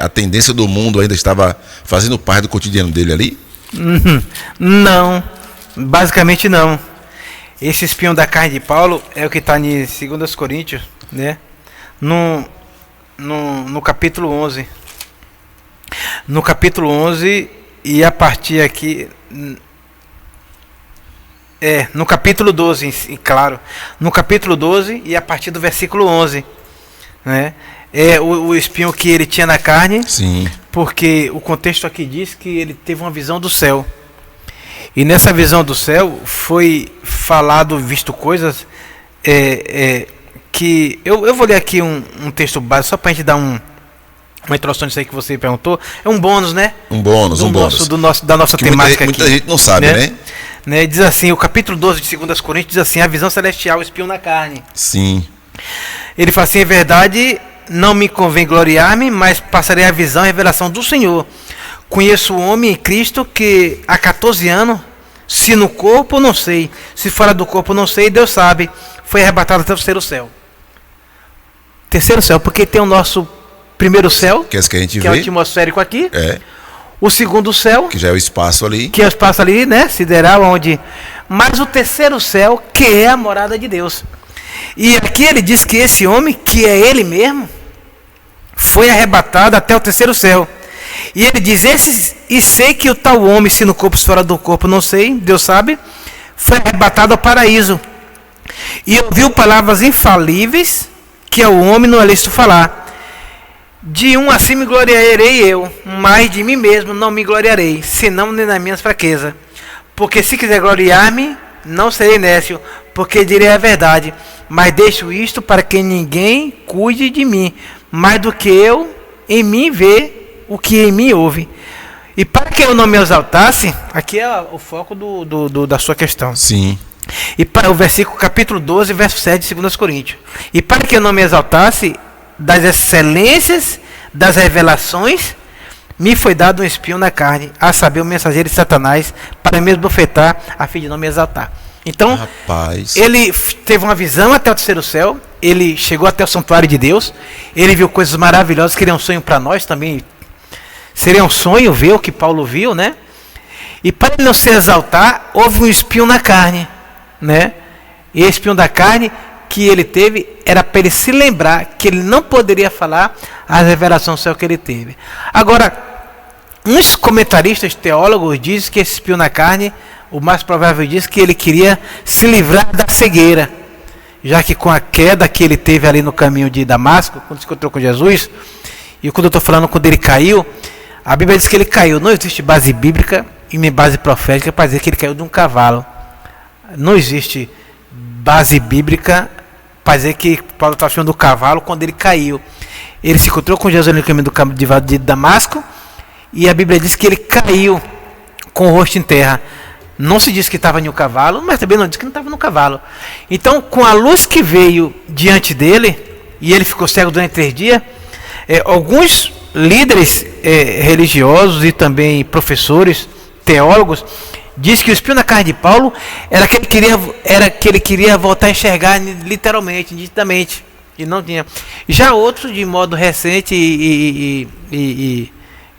a tendência do mundo, ainda estava fazendo parte do cotidiano dele ali? Não, basicamente não. Esse espinho da carne de Paulo é o que está em 2 Coríntios, né? No capítulo 11. No capítulo 11, e a partir aqui... no capítulo 12, claro. No capítulo 12 e a partir do versículo 11, né? É o espinho que ele tinha na carne. Sim. Porque o contexto aqui diz que ele teve uma visão do céu. E nessa visão do céu foi falado, visto coisas que... Eu vou ler aqui um texto básico, só para a gente dar uma introdução disso aí que você perguntou. É um bônus, né? Um bônus. Da nossa que temática muita aqui. gente não sabe, né? Diz assim, o capítulo 12 de 2 Coríntios diz assim: a visão celestial, o espinho na carne. Sim. Ele fala assim: é verdade, não me convém gloriar-me, mas passarei a visão e a revelação do Senhor. Conheço o homem em Cristo que há 14 anos, se no corpo não sei, se fora do corpo não sei, Deus sabe, foi arrebatado até o terceiro céu. Terceiro céu, porque tem o nosso primeiro céu, que é esse que a gente vê, é o atmosférico aqui. O segundo céu, que já é o espaço ali. Que é o espaço ali, né? Sideral, onde... Mas o terceiro céu, que é a morada de Deus. E aqui ele diz que esse homem, que é ele mesmo, foi arrebatado até o terceiro céu. E ele diz: e sei que o tal homem, se no corpo, se fora do corpo, não sei, Deus sabe, foi arrebatado ao paraíso. E ouviu palavras infalíveis, que ao homem não é lícito falar. De um assim me gloriarei eu, mas de mim mesmo não me gloriarei, senão nem nas minhas fraquezas. Porque se quiser gloriar-me, não serei nécio, porque direi a verdade. Mas deixo isto para que ninguém cuide de mim, mais do que eu em mim vê o que em mim ouve. E para que eu não me exaltasse, aqui é o foco da sua questão. Sim. E para o versículo capítulo 12, verso 7 de 2 Coríntios. E para que eu não me exaltasse das excelências das revelações, me foi dado um espinho na carne, a saber, o mensageiro de Satanás, para me esbofetar, a fim de não me exaltar. Então, rapaz, ele teve uma visão até o terceiro céu, ele chegou até o santuário de Deus, ele viu coisas maravilhosas, que seria um sonho para nós também. Seria um sonho ver o que Paulo viu, né? E para ele não se exaltar, houve um espinho na carne, né? E esse espinho da carne que ele teve era para ele se lembrar que ele não poderia falar a revelação do céu que ele teve. Agora, uns comentaristas teólogos dizem que esse espinho na carne, o mais provável diz que ele queria se livrar da cegueira, já que com a queda que ele teve ali no caminho de Damasco, quando se encontrou com Jesus, e quando eu estou falando quando ele caiu, a Bíblia diz que ele caiu. Não existe base bíblica e nem base profética para dizer que ele caiu de um cavalo. Não existe base bíblica para dizer que Paulo estava chamando do cavalo quando ele caiu. Ele se encontrou com Jesus no caminho de Damasco, e a Bíblia diz que ele caiu com o rosto em terra. Não se diz que estava em um cavalo, mas também não diz que não estava no cavalo. Então, com a luz que veio diante dele, e ele ficou cego durante 3 dias, alguns líderes religiosos e também professores, teólogos, diz que o espinho na carne de Paulo era que ele queria voltar a enxergar literalmente, nitidamente, e não tinha. Já outros, de modo recente e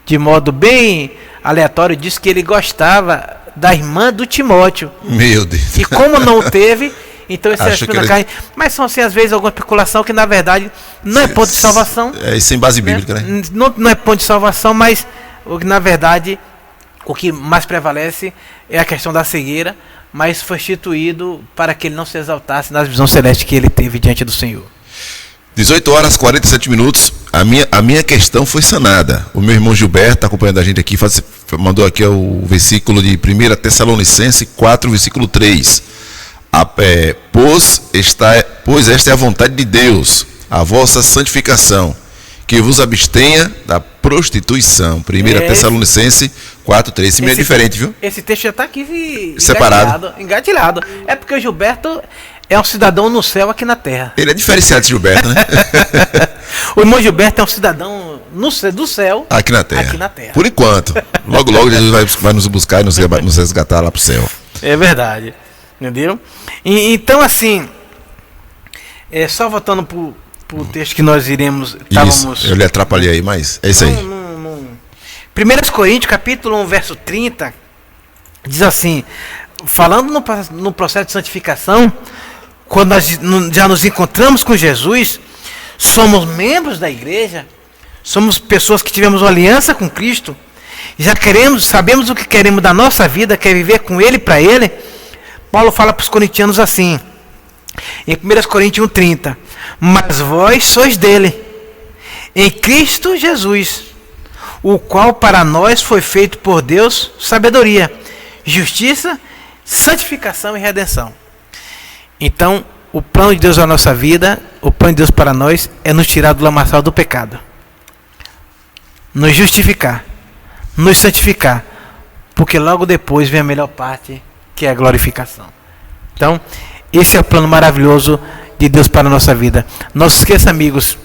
de modo bem aleatório, diz que ele gostava da irmã do Timóteo. Meu Deus. E como não teve, então esse era espinho na carne. Mas são assim, às vezes, alguma especulação que na verdade não é ponto de salvação. É sem base bíblica, né? Não é ponto de salvação, mas na verdade o que mais prevalece é a questão da cegueira, mas foi instituído para que ele não se exaltasse nas visões celestes que ele teve diante do Senhor. 18 horas e 47 minutos, a minha questão foi sanada. O meu irmão Gilberto está acompanhando a gente aqui, mandou aqui o versículo de 1 Tessalonicenses 4, versículo 3. Pois esta é a vontade de Deus, a vossa santificação, que vos abstenha da prostituição. 1 Tessalonicenses 4, 3. Esse meio é diferente, viu? Esse texto já está aqui separado. Engatilhado. É porque o Gilberto é um cidadão no céu aqui na terra. Ele é diferenciado, esse Gilberto, né? O irmão Gilberto é um cidadão do céu aqui na terra. Terra. Por enquanto. Logo, logo Jesus vai nos buscar e nos resgatar lá para o céu. É verdade. Entendeu? Então, assim, só voltando para o texto que nós iremos... Isso, eu lhe atrapalhei aí, mas é isso aí. 1 Coríntios, capítulo 1, verso 30, diz assim: falando no processo de santificação, quando nós já nos encontramos com Jesus, somos membros da igreja, somos pessoas que tivemos uma aliança com Cristo, já sabemos o que queremos da nossa vida, quer viver com Ele e para Ele. Paulo fala para os corintianos assim, em 1 Coríntios 1,30: mas vós sois dele, em Cristo Jesus, o qual para nós foi feito por Deus sabedoria, justiça, santificação e redenção. Então, o plano de Deus na nossa vida, o plano de Deus para nós é nos tirar do lamaçal do pecado, nos justificar, nos santificar, porque logo depois vem a melhor parte, que é a glorificação. Então, esse é o plano maravilhoso de Deus para a nossa vida. Não se esqueça, amigos,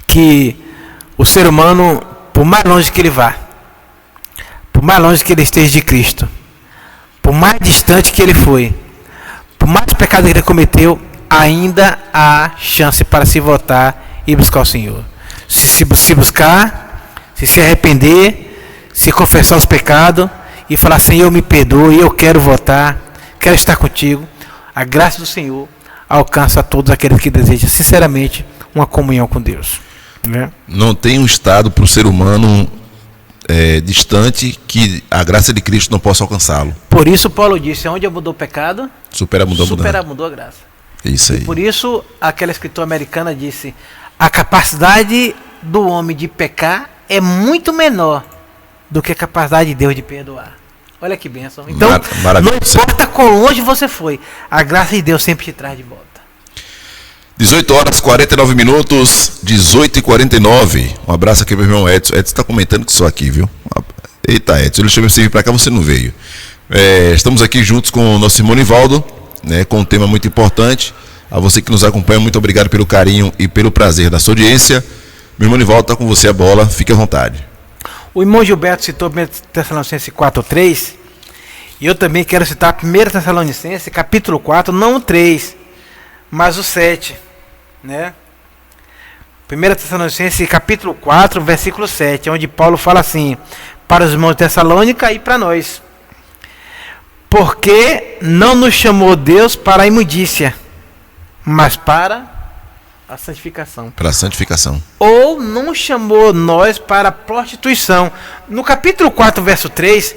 que o ser humano, por mais longe que ele vá, por mais longe que ele esteja de Cristo, por mais distante que ele foi, por mais pecado que ele cometeu, ainda há chance para se voltar e buscar o Senhor. Se buscar, se arrepender, se confessar os pecados e falar: Senhor, me perdoe, eu quero voltar, quero estar contigo. A graça do Senhor alcança a todos aqueles que desejam sinceramente uma comunhão com Deus. Né? Não tem um estado para o ser humano distante que a graça de Cristo não possa alcançá-lo. Por isso Paulo disse: onde abundou o pecado, superabundou a graça. Isso aí. E por isso aquela escritora americana disse: a capacidade do homem de pecar é muito menor do que a capacidade de Deus de perdoar. Olha que bênção. Então, não importa quão longe você foi, a graça de Deus sempre te traz de volta. 18h49, 18h49. Um abraço aqui para o meu irmão Edson. Edson está comentando que sou aqui, viu? Eita, Edson, ele chegou a vir para cá, você não veio. Estamos aqui juntos com o nosso irmão Nivaldo, né, com um tema muito importante. A você que nos acompanha, muito obrigado pelo carinho e pelo prazer da sua audiência. Meu irmão Nivaldo, está com você a bola, fique à vontade. O irmão Gilberto citou 1 Tessalonicenses 4:3, e eu também quero citar 1 Tessalonicenses capítulo 4, não o 3, mas o 7, né? 1 Tessalonicenses capítulo 4, versículo 7, onde Paulo fala assim, para os irmãos de Tessalônica e para nós: porque não nos chamou Deus para a imundícia, mas para a santificação. Para a santificação. Ou não chamou nós para a prostituição. No capítulo 4, verso 3,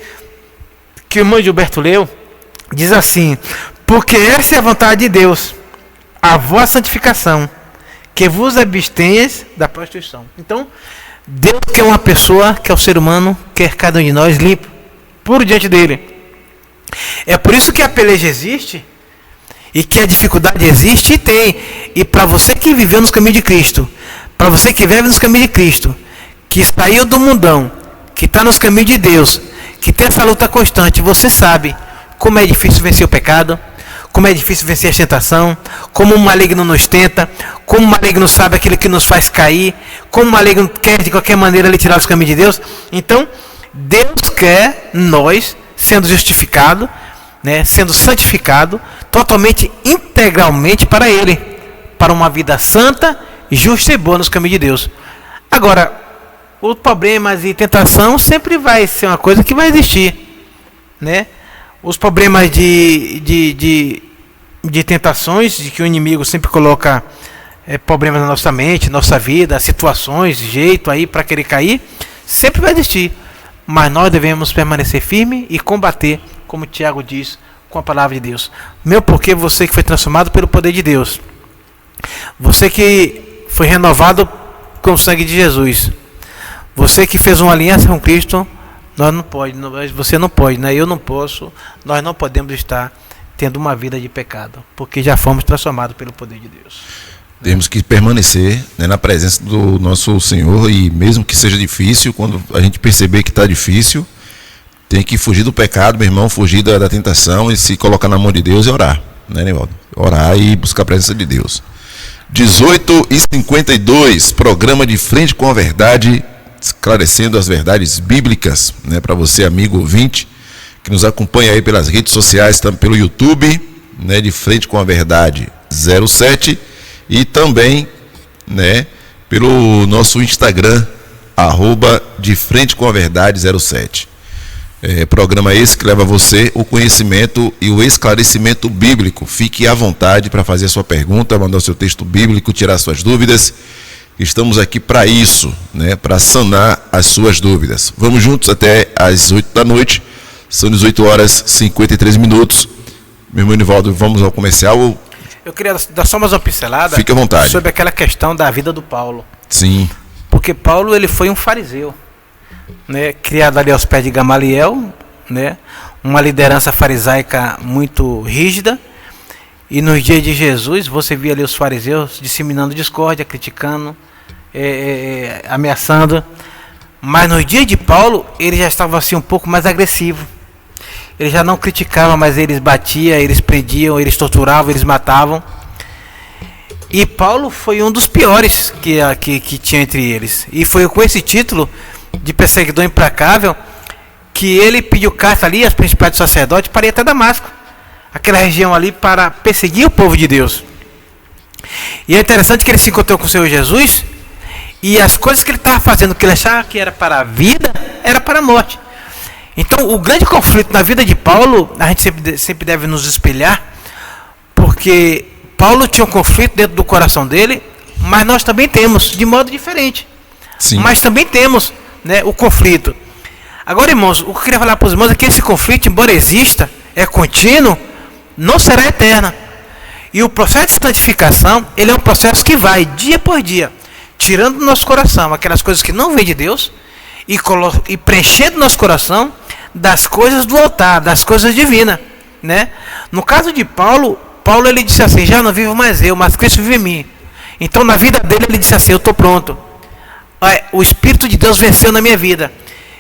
que o irmão Gilberto leu, diz assim: porque essa é a vontade de Deus, a vossa santificação, que vos abstenhas da prostituição. Então, Deus quer uma pessoa, que é o ser humano, quer cada um de nós limpo, puro diante dele. É por isso que a peleja existe, e que a dificuldade existe e tem. E para você que viveu nos caminhos de Cristo, para você que vive nos caminhos de Cristo, que saiu do mundão, que está nos caminhos de Deus, que tem essa luta constante, você sabe como é difícil vencer o pecado, como é difícil vencer a tentação, como o maligno nos tenta, como o maligno sabe aquilo que nos faz cair, como o maligno quer de qualquer maneira lhe tirar dos caminhos de Deus. Então, Deus quer nós sendo justificado, né, sendo santificado totalmente, integralmente para Ele, para uma vida santa, justa e boa nos caminhos de Deus. Agora, os problemas e tentação sempre vai ser uma coisa que vai existir, né? Os problemas de tentações, de que o inimigo sempre coloca problemas na nossa mente, nossa vida, situações, jeito aí para querer cair, sempre vai existir. Mas nós devemos permanecer firme e combater, como Tiago diz, com a palavra de Deus. Meu porquê, você que foi transformado pelo poder de Deus, você que foi renovado com o sangue de Jesus, você que fez uma aliança com Cristo, você não pode, né? Eu não posso, nós não podemos estar tendo uma vida de pecado, porque já fomos transformados pelo poder de Deus. Temos que permanecer, né, na presença do nosso Senhor, e mesmo que seja difícil, quando a gente perceber que está difícil, tem que fugir do pecado, meu irmão, fugir da tentação e se colocar na mão de Deus e orar, né, Nivaldo? Orar e buscar a presença de Deus. 18h52, programa de Frente com a Verdade, esclarecendo as verdades bíblicas, né, para você, amigo ouvinte, que nos acompanha aí pelas redes sociais, também pelo YouTube, né, de Frente com a Verdade 07, e também, né, pelo nosso Instagram, @de Frente com a Verdade 07. Programa esse que leva a você o conhecimento e o esclarecimento bíblico. Fique à vontade para fazer a sua pergunta, mandar o seu texto bíblico, tirar suas dúvidas. Estamos aqui para isso, né? Para sanar as suas dúvidas. Vamos juntos até às 8 da noite. São 18 horas e 53 minutos. Meu irmão Nivaldo, vamos ao comercial. Eu queria dar só mais uma pincelada. Fique à vontade. Sobre aquela questão da vida do Paulo. Sim. Porque Paulo, ele foi um fariseu, né, criado ali aos pés de Gamaliel, né, uma liderança farisaica muito rígida, e nos dias de Jesus você via ali os fariseus disseminando discórdia, criticando, ameaçando, mas nos dias de Paulo ele já estava assim um pouco mais agressivo. Ele já não criticava, mas eles batiam, eles prendiam, eles torturavam, eles matavam. E Paulo foi um dos piores que tinha entre eles. E foi com esse título de perseguidor implacável que ele pediu carta ali aos principais sacerdotes para ir até Damasco, aquela região ali, para perseguir o povo de Deus. E é interessante que ele se encontrou com o Senhor Jesus, e as coisas que ele estava fazendo, que ele achava que era para a vida, era para a morte. Então o grande conflito na vida de Paulo, a gente sempre deve nos espelhar, porque Paulo tinha um conflito dentro do coração dele, mas nós também temos, de modo diferente. Sim. Mas também temos, né, o conflito. Agora, irmãos, o que eu queria falar para os irmãos é que esse conflito, embora exista, é contínuo, não será eterno. E o processo de santificação, ele é um processo que vai, dia por dia, tirando do nosso coração aquelas coisas que não vêm de Deus, e preenchendo nosso coração das coisas do altar, das coisas divinas, né? No caso de Paulo ele disse assim: já não vivo mais eu, mas Cristo vive em mim. Então na vida dele ele disse assim: eu estou pronto, o Espírito de Deus venceu na minha vida.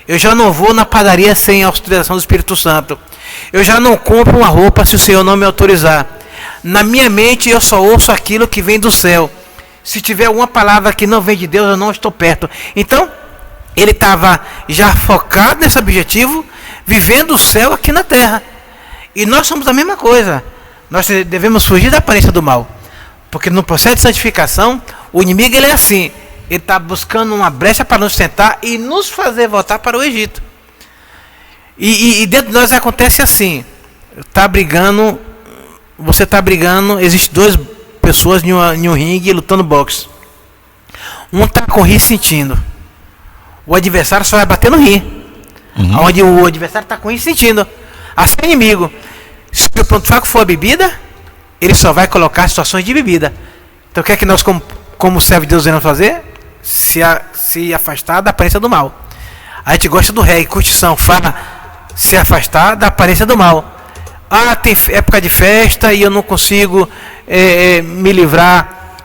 Eu já não vou na padaria sem a autorização do Espírito Santo. Eu já não compro uma roupa se o Senhor não me autorizar. Na minha mente eu só ouço aquilo que vem do céu. Se tiver alguma palavra que não vem de Deus, eu não estou perto. Então ele estava já focado nesse objetivo, vivendo o céu aqui na terra. E nós somos a mesma coisa. Nós devemos fugir da aparência do mal, porque no processo de santificação o inimigo ele é assim, ele está buscando uma brecha para nos tentar e nos fazer voltar para o Egito. E dentro de nós acontece assim: você está brigando, existem duas pessoas em um ringue lutando boxe. Um está com o rim sentindo, o adversário só vai bater no rim. Onde o adversário está com o rim sentindo, assim é inimigo. Se o ponto fraco for a bebida, ele só vai colocar situações de bebida. Então o que é que nós, como servo de Deus, devemos fazer? Se afastar da aparência do mal. A gente gosta do reggae, curtição, fala se afastar da aparência do mal. Tem época de festa e eu não consigo me livrar,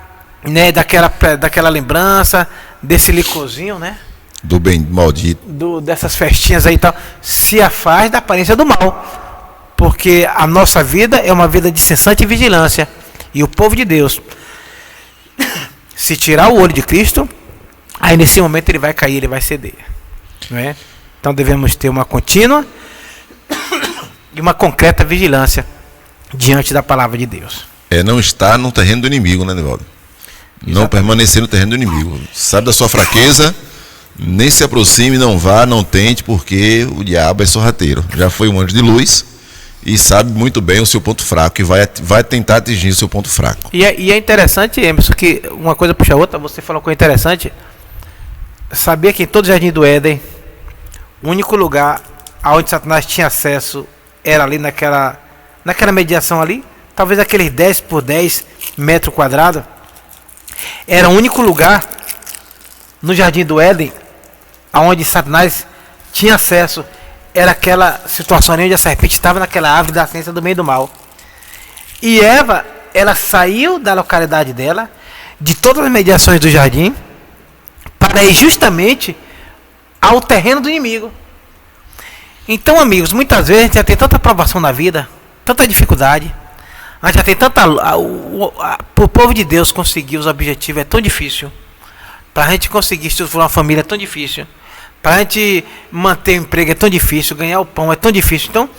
né, daquela lembrança, desse licorzinho, né? Do bem maldito. Dessas festinhas aí e tal. Se afasta da aparência do mal. Porque a nossa vida é uma vida de cessante vigilância. E o povo de Deus, se tirar o olho de Cristo, aí nesse momento ele vai cair, ele vai ceder, não é? Então devemos ter uma contínua e uma concreta vigilância diante da palavra de Deus. Não estar no terreno do inimigo, né, Nivaldo? Não permanecer no terreno do inimigo. Sabe da sua fraqueza, nem se aproxime, não vá, não tente, porque o diabo é sorrateiro. Já foi um anjo de luz e sabe muito bem o seu ponto fraco e vai tentar atingir o seu ponto fraco. E é interessante, Emerson, que uma coisa puxa a outra. Você falou uma coisa interessante. Sabia que em todo o Jardim do Éden, o único lugar aonde Satanás tinha acesso era ali naquela mediação ali, talvez aqueles 10 por 10 metros quadrados. Era o único lugar no Jardim do Éden aonde Satanás tinha acesso. Era aquela situação onde a serpente estava naquela árvore da ciência do bem e do mal. E Eva, ela saiu da localidade dela, de todas as mediações do jardim, para ir justamente ao terreno do inimigo. Então, amigos, muitas vezes a gente já tem tanta provação na vida, tanta dificuldade, a gente já tem tanta... Para o povo de Deus conseguir os objetivos é tão difícil. Para a gente conseguir estruturar uma família é tão difícil. Para a gente manter o emprego é tão difícil, ganhar o pão é tão difícil. Então,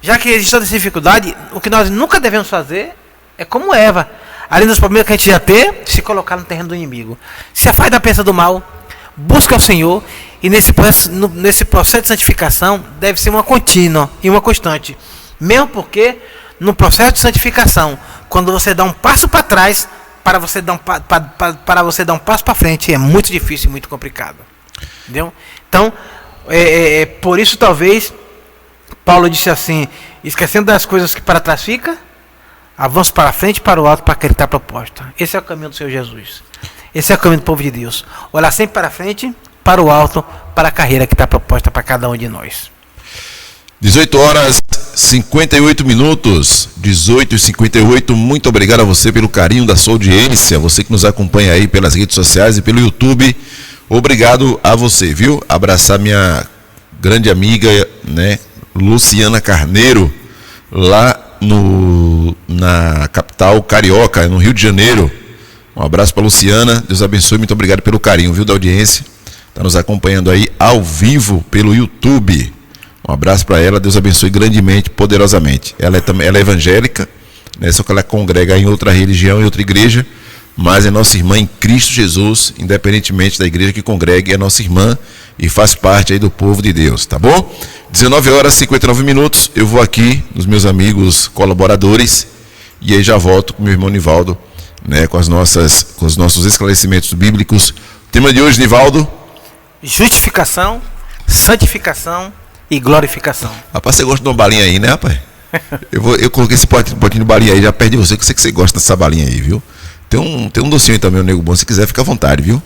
já que existe toda essa dificuldade, o que nós nunca devemos fazer é como Eva. Além dos problemas que a gente já tem, se colocar no terreno do inimigo. Se afasta da pensa do mal, busca o Senhor E nesse processo de santificação deve ser uma contínua e uma constante. Mesmo porque no processo de santificação, quando você dá um passo para trás, para você dar um passo para frente, é muito difícil e muito complicado. Entendeu? Então, por isso talvez Paulo disse assim: esquecendo das coisas que para trás fica, avanço para frente, para o alto, para aquele que está proposto. Esse é o caminho do Senhor Jesus. Esse é o caminho do povo de Deus. Olhar sempre para frente, para o alto, para a carreira que está proposta para cada um de nós. 18 horas 58 minutos, 18h58. Muito obrigado a você pelo carinho da sua audiência, você que nos acompanha aí pelas redes sociais e pelo YouTube. Obrigado a você, viu? Abraçar minha grande amiga, né, Luciana Carneiro, lá na capital carioca, no Rio de Janeiro. Um abraço para Luciana, Deus abençoe, muito obrigado pelo carinho, viu, da audiência. Está nos acompanhando aí ao vivo pelo YouTube. Um abraço para ela, Deus abençoe grandemente, poderosamente. Ela é evangélica, né, só que ela congrega em outra religião, em outra igreja, mas é nossa irmã em Cristo Jesus, independentemente da igreja que congregue, é nossa irmã e faz parte aí do povo de Deus, tá bom? 19 horas e 59 minutos, eu vou aqui nos meus amigos colaboradores e aí já volto com meu irmão Nivaldo, né, com os nossos esclarecimentos bíblicos. O tema de hoje, Nivaldo: justificação, santificação e glorificação. Rapaz, você gosta de uma balinha aí, né, rapaz? Eu coloquei esse potinho de balinha aí, já perdi você, que eu sei que você gosta dessa balinha aí, viu? Tem um docinho aí também, o Nego Bom, se quiser, fica à vontade, viu?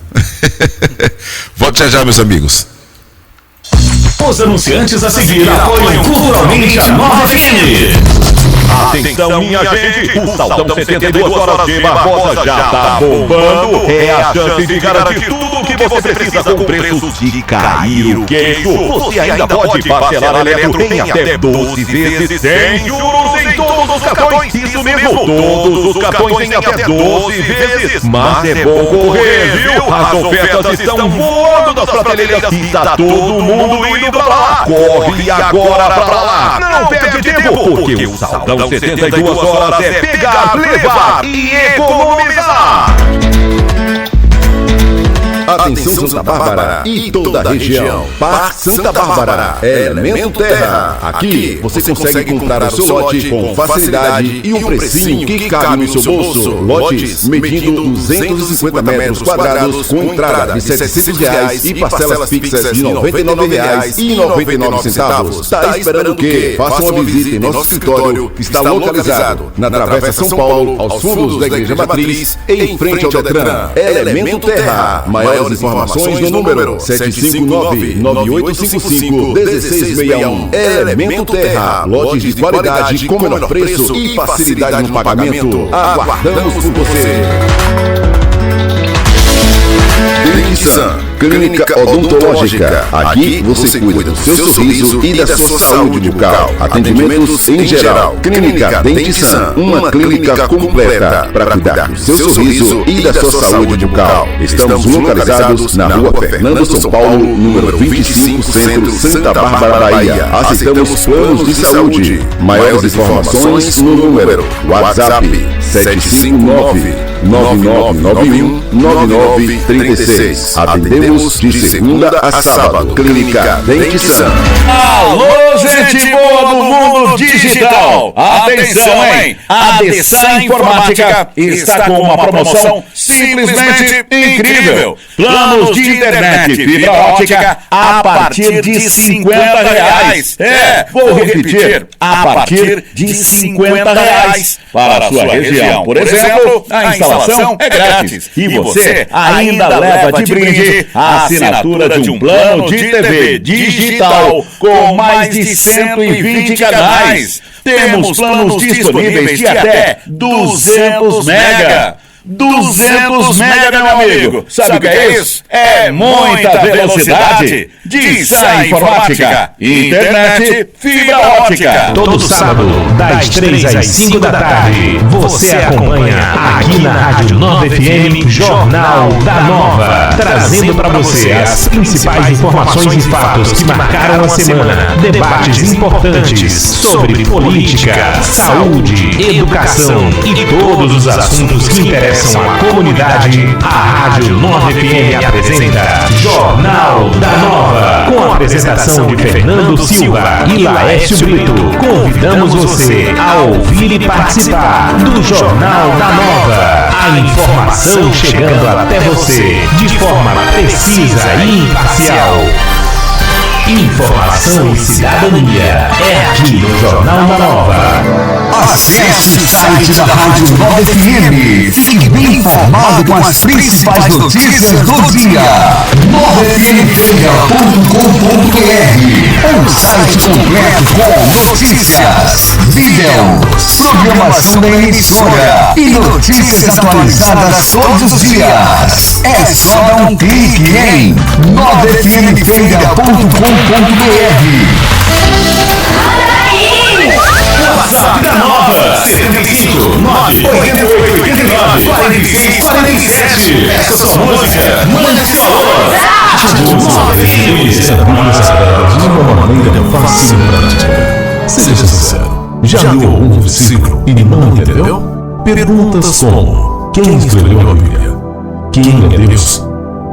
Volte já, meus amigos. Os anunciantes a seguir apoiam culturalmente a Nova FM. Atenção, minha gente, o Saltão 72 horas de Barbosa já tá bombando. É a chance de garantir tudo o que você precisa com preços de cair o queixo. Você ainda pode parcelar eletro em até 12 vezes sem juros em todos os cartões. Isso mesmo, todos os cartões em até 12 vezes. Mas é bom correr, viu? As ofertas estão voando das prateleiras e tá todo mundo indo pra lá. Corre agora pra lá. Não perde tempo, porque o Saltão 72 horas é pegar, levar e economizar. Atenção Santa Bárbara e toda a região. Parque Santa Bárbara, Elemento Terra. Aqui você consegue comprar o seu lote com facilidade e um precinho que cabe no seu bolso. Lotes medindo 250 metros quadrados com entrada de R$700 e parcelas fixas de R$99,99. Está esperando o quê? Faça uma visita em nosso escritório que está localizado na Travessa São Paulo, aos fundos da Igreja Matriz, em frente ao Detran. Elemento Terra. Maiores informações no número 759-9855-1661. Elemento Terra. Lotes de qualidade com menor preço e facilidade no pagamento. Aguardamos por você. Clínica Odontológica. Aqui você cuida do seu sorriso e da sua saúde bucal. Atendimentos em geral. Clínica Dentisan, uma clínica completa para cuidar do seu sorriso e da sua saúde bucal. Estamos localizados na Rua Fernando São Paulo, número 25, Centro, Santa Bárbara, Bahia. Aceitamos planos de saúde. Maiores informações no número WhatsApp 759-9991-9936. Atendemos de segunda a sábado. Clínica Dentisan. Alô, gente boa do mundo digital! Atenção, hein? A Dessan Informática está com uma promoção simplesmente incrível. Planos de internet fibra ótica a partir de R$50. Vou repetir, a partir de R$50. Para a sua região, por exemplo, a instalação é grátis e você ainda leva de brinde a assinatura de um plano de TV digital com mais de 120 canais. Temos planos disponíveis de até 200 mega. 200 mega, meu amigo. Sabe o que é isso? É muita velocidade. Dessan Informática. Internet fibra ótica. Todo sábado, das 3 às 5 da tarde, você acompanha aqui na Rádio Nova FM, Jornal da Nova, trazendo para você as principais informações e fatos que marcaram a semana, debates importantes sobre política, saúde, educação e todos os assuntos que interessam expressam a comunidade, a Rádio 9FM apresenta Jornal da Nova, com a apresentação de Fernando Silva e Laércio Brito. Convidamos você a ouvir e participar do Jornal da Nova. A informação chegando até você de forma precisa e imparcial. Informação e cidadania é aqui no Jornal da Nova. Acesse o site da Rádio 9FM. Fique bem informado com as principais notícias do dia. 9fmfeira.com.br. Um site completo com notícias, vídeos, programação da emissora e notícias atualizadas todos os dias. É só dar um clique em 9fmfeira.com.br. WhatsApp da Nova 75 988 89 46 47. Essa é sua música, mande seu alô. Conhecer a Bíblia Sagrada de uma maneira fácil e prática. Seja sincero, já leu algum versículo e não entendeu? Perguntas como: quem escreveu a Bíblia? Quem é Deus?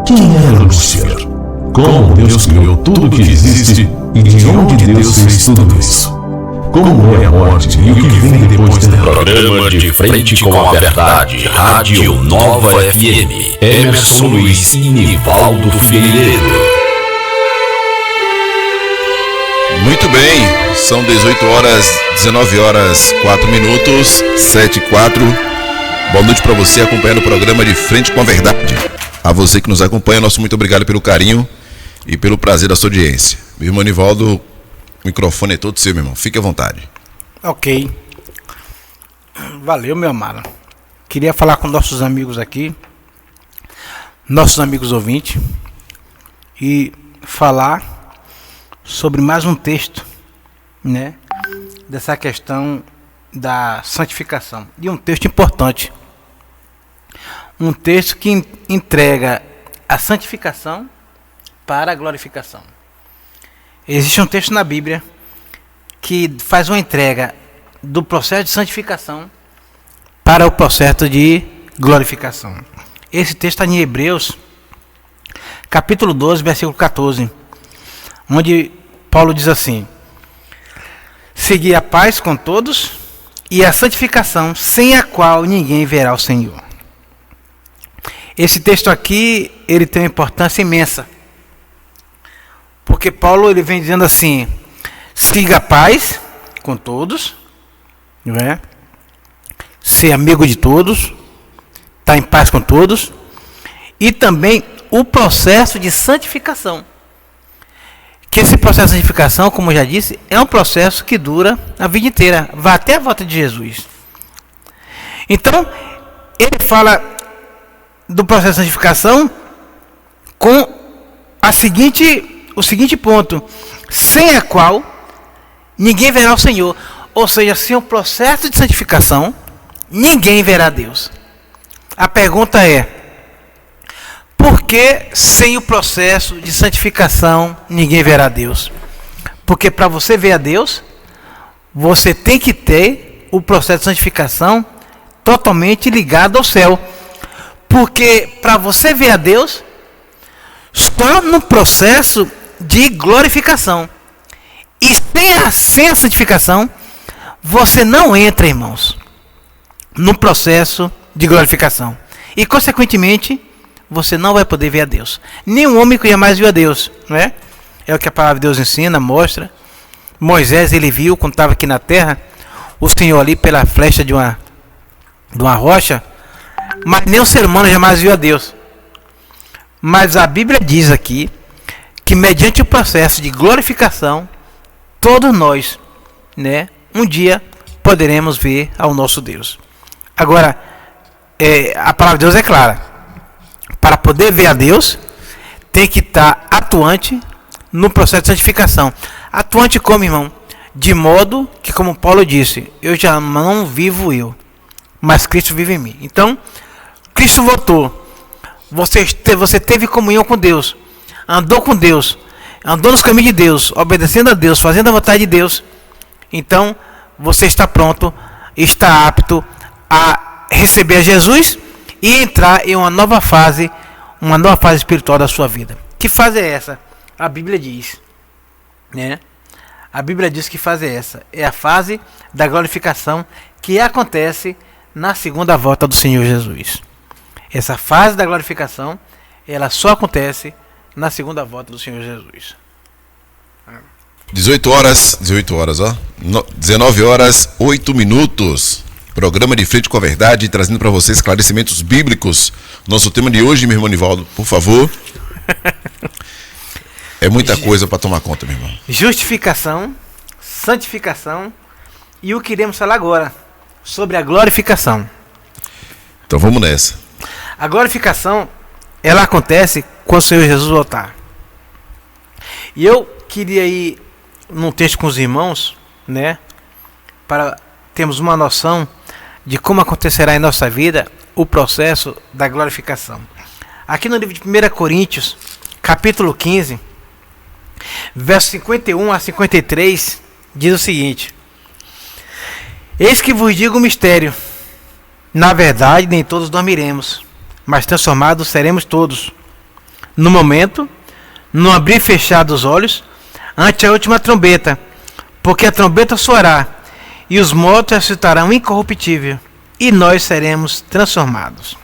Quem era Lúcifer? Como Deus criou tudo que existe e de onde Deus fez tudo isso? Como é a morte e o que vem depois dela? Programa de frente com a verdade. Rádio Nova FM. Emerson Luiz e Nivaldo Figueiredo. Muito bem, são 18 horas, 19 horas, 4 minutos, 7 e 4. Boa noite para você acompanhando o programa de Frente com a Verdade. A você que nos acompanha, nosso muito obrigado pelo carinho e pelo prazer da sua audiência. Meu irmão Nivaldo, o microfone é todo seu, meu irmão. Fique à vontade. Ok. Valeu, meu amado. Queria falar com nossos amigos aqui, nossos amigos ouvintes, e falar sobre mais um texto, né, dessa questão da santificação. E um texto importante. Um texto que entrega a santificação para a glorificação. Existe um texto na Bíblia que faz uma entrega do processo de santificação para o processo de glorificação. Esse texto está em Hebreus, capítulo 12, versículo 14, onde Paulo diz assim: segui a paz com todos e a santificação, sem a qual ninguém verá o Senhor. Esse texto aqui, ele tem uma importância imensa, porque Paulo ele vem dizendo assim: siga a paz com todos, não é? Ser amigo de todos, estar em paz com todos, e também o processo de santificação. Que esse processo de santificação, como eu já disse, é um processo que dura a vida inteira, vai até a volta de Jesus. Então, ele fala do processo de santificação com o seguinte ponto: sem a qual ninguém verá o Senhor. Ou seja, sem o processo de santificação, ninguém verá Deus. A pergunta é: por que sem o processo de santificação ninguém verá Deus? Porque para você ver a Deus, você tem que ter o processo de santificação totalmente ligado ao céu. Porque para você ver a Deus, só no processo de glorificação. E sem a santificação, você não entra, irmãos, no processo de glorificação. E, consequentemente, você não vai poder ver a Deus. Nenhum homem que jamais viu a Deus, não é? É o que a palavra de Deus ensina, mostra. Moisés, ele viu, quando estava aqui na terra, o Senhor ali pela flecha de uma rocha, mas nem o ser humano jamais viu a Deus. Mas a Bíblia diz aqui que mediante o processo de glorificação, todos nós, né, um dia poderemos ver ao nosso Deus. Agora, a palavra de Deus é clara: para poder ver a Deus, tem que estar atuante no processo de santificação. Atuante como, irmão? De modo que, como Paulo disse, eu já não vivo eu, mas Cristo vive em mim. Então, Cristo voltou. Você teve comunhão com Deus, andou com Deus, andou nos caminhos de Deus, obedecendo a Deus, fazendo a vontade de Deus. Então, você está pronto, está apto a receber a Jesus e entrar em uma nova fase espiritual da sua vida. Que fase é essa? A Bíblia diz, né? A Bíblia diz que fase é essa? É a fase da glorificação que acontece na segunda volta do Senhor Jesus. Essa fase da glorificação, ela só acontece na segunda volta do Senhor Jesus. 18 horas, ó. 19 horas, 8 minutos. Programa de Frente com a Verdade, trazendo para vocês esclarecimentos bíblicos. Nosso tema de hoje, meu irmão Nivaldo, por favor. É muita coisa para tomar conta, meu irmão. Justificação, santificação e o que iremos falar agora, sobre a glorificação. Então vamos nessa. A glorificação, ela acontece quando o Senhor Jesus voltar. E eu queria ir num texto com os irmãos, né, para termos uma noção de como acontecerá em nossa vida o processo da glorificação. Aqui no livro de 1 Coríntios, capítulo 15, versos 51 a 53, diz o seguinte: Eis que vos digo um mistério. Na verdade, nem todos dormiremos, mas transformados seremos todos. No momento, no abrir e fechar dos olhos, ante a última trombeta, porque a trombeta soará, e os mortos ressuscitarão incorruptível, e nós seremos transformados.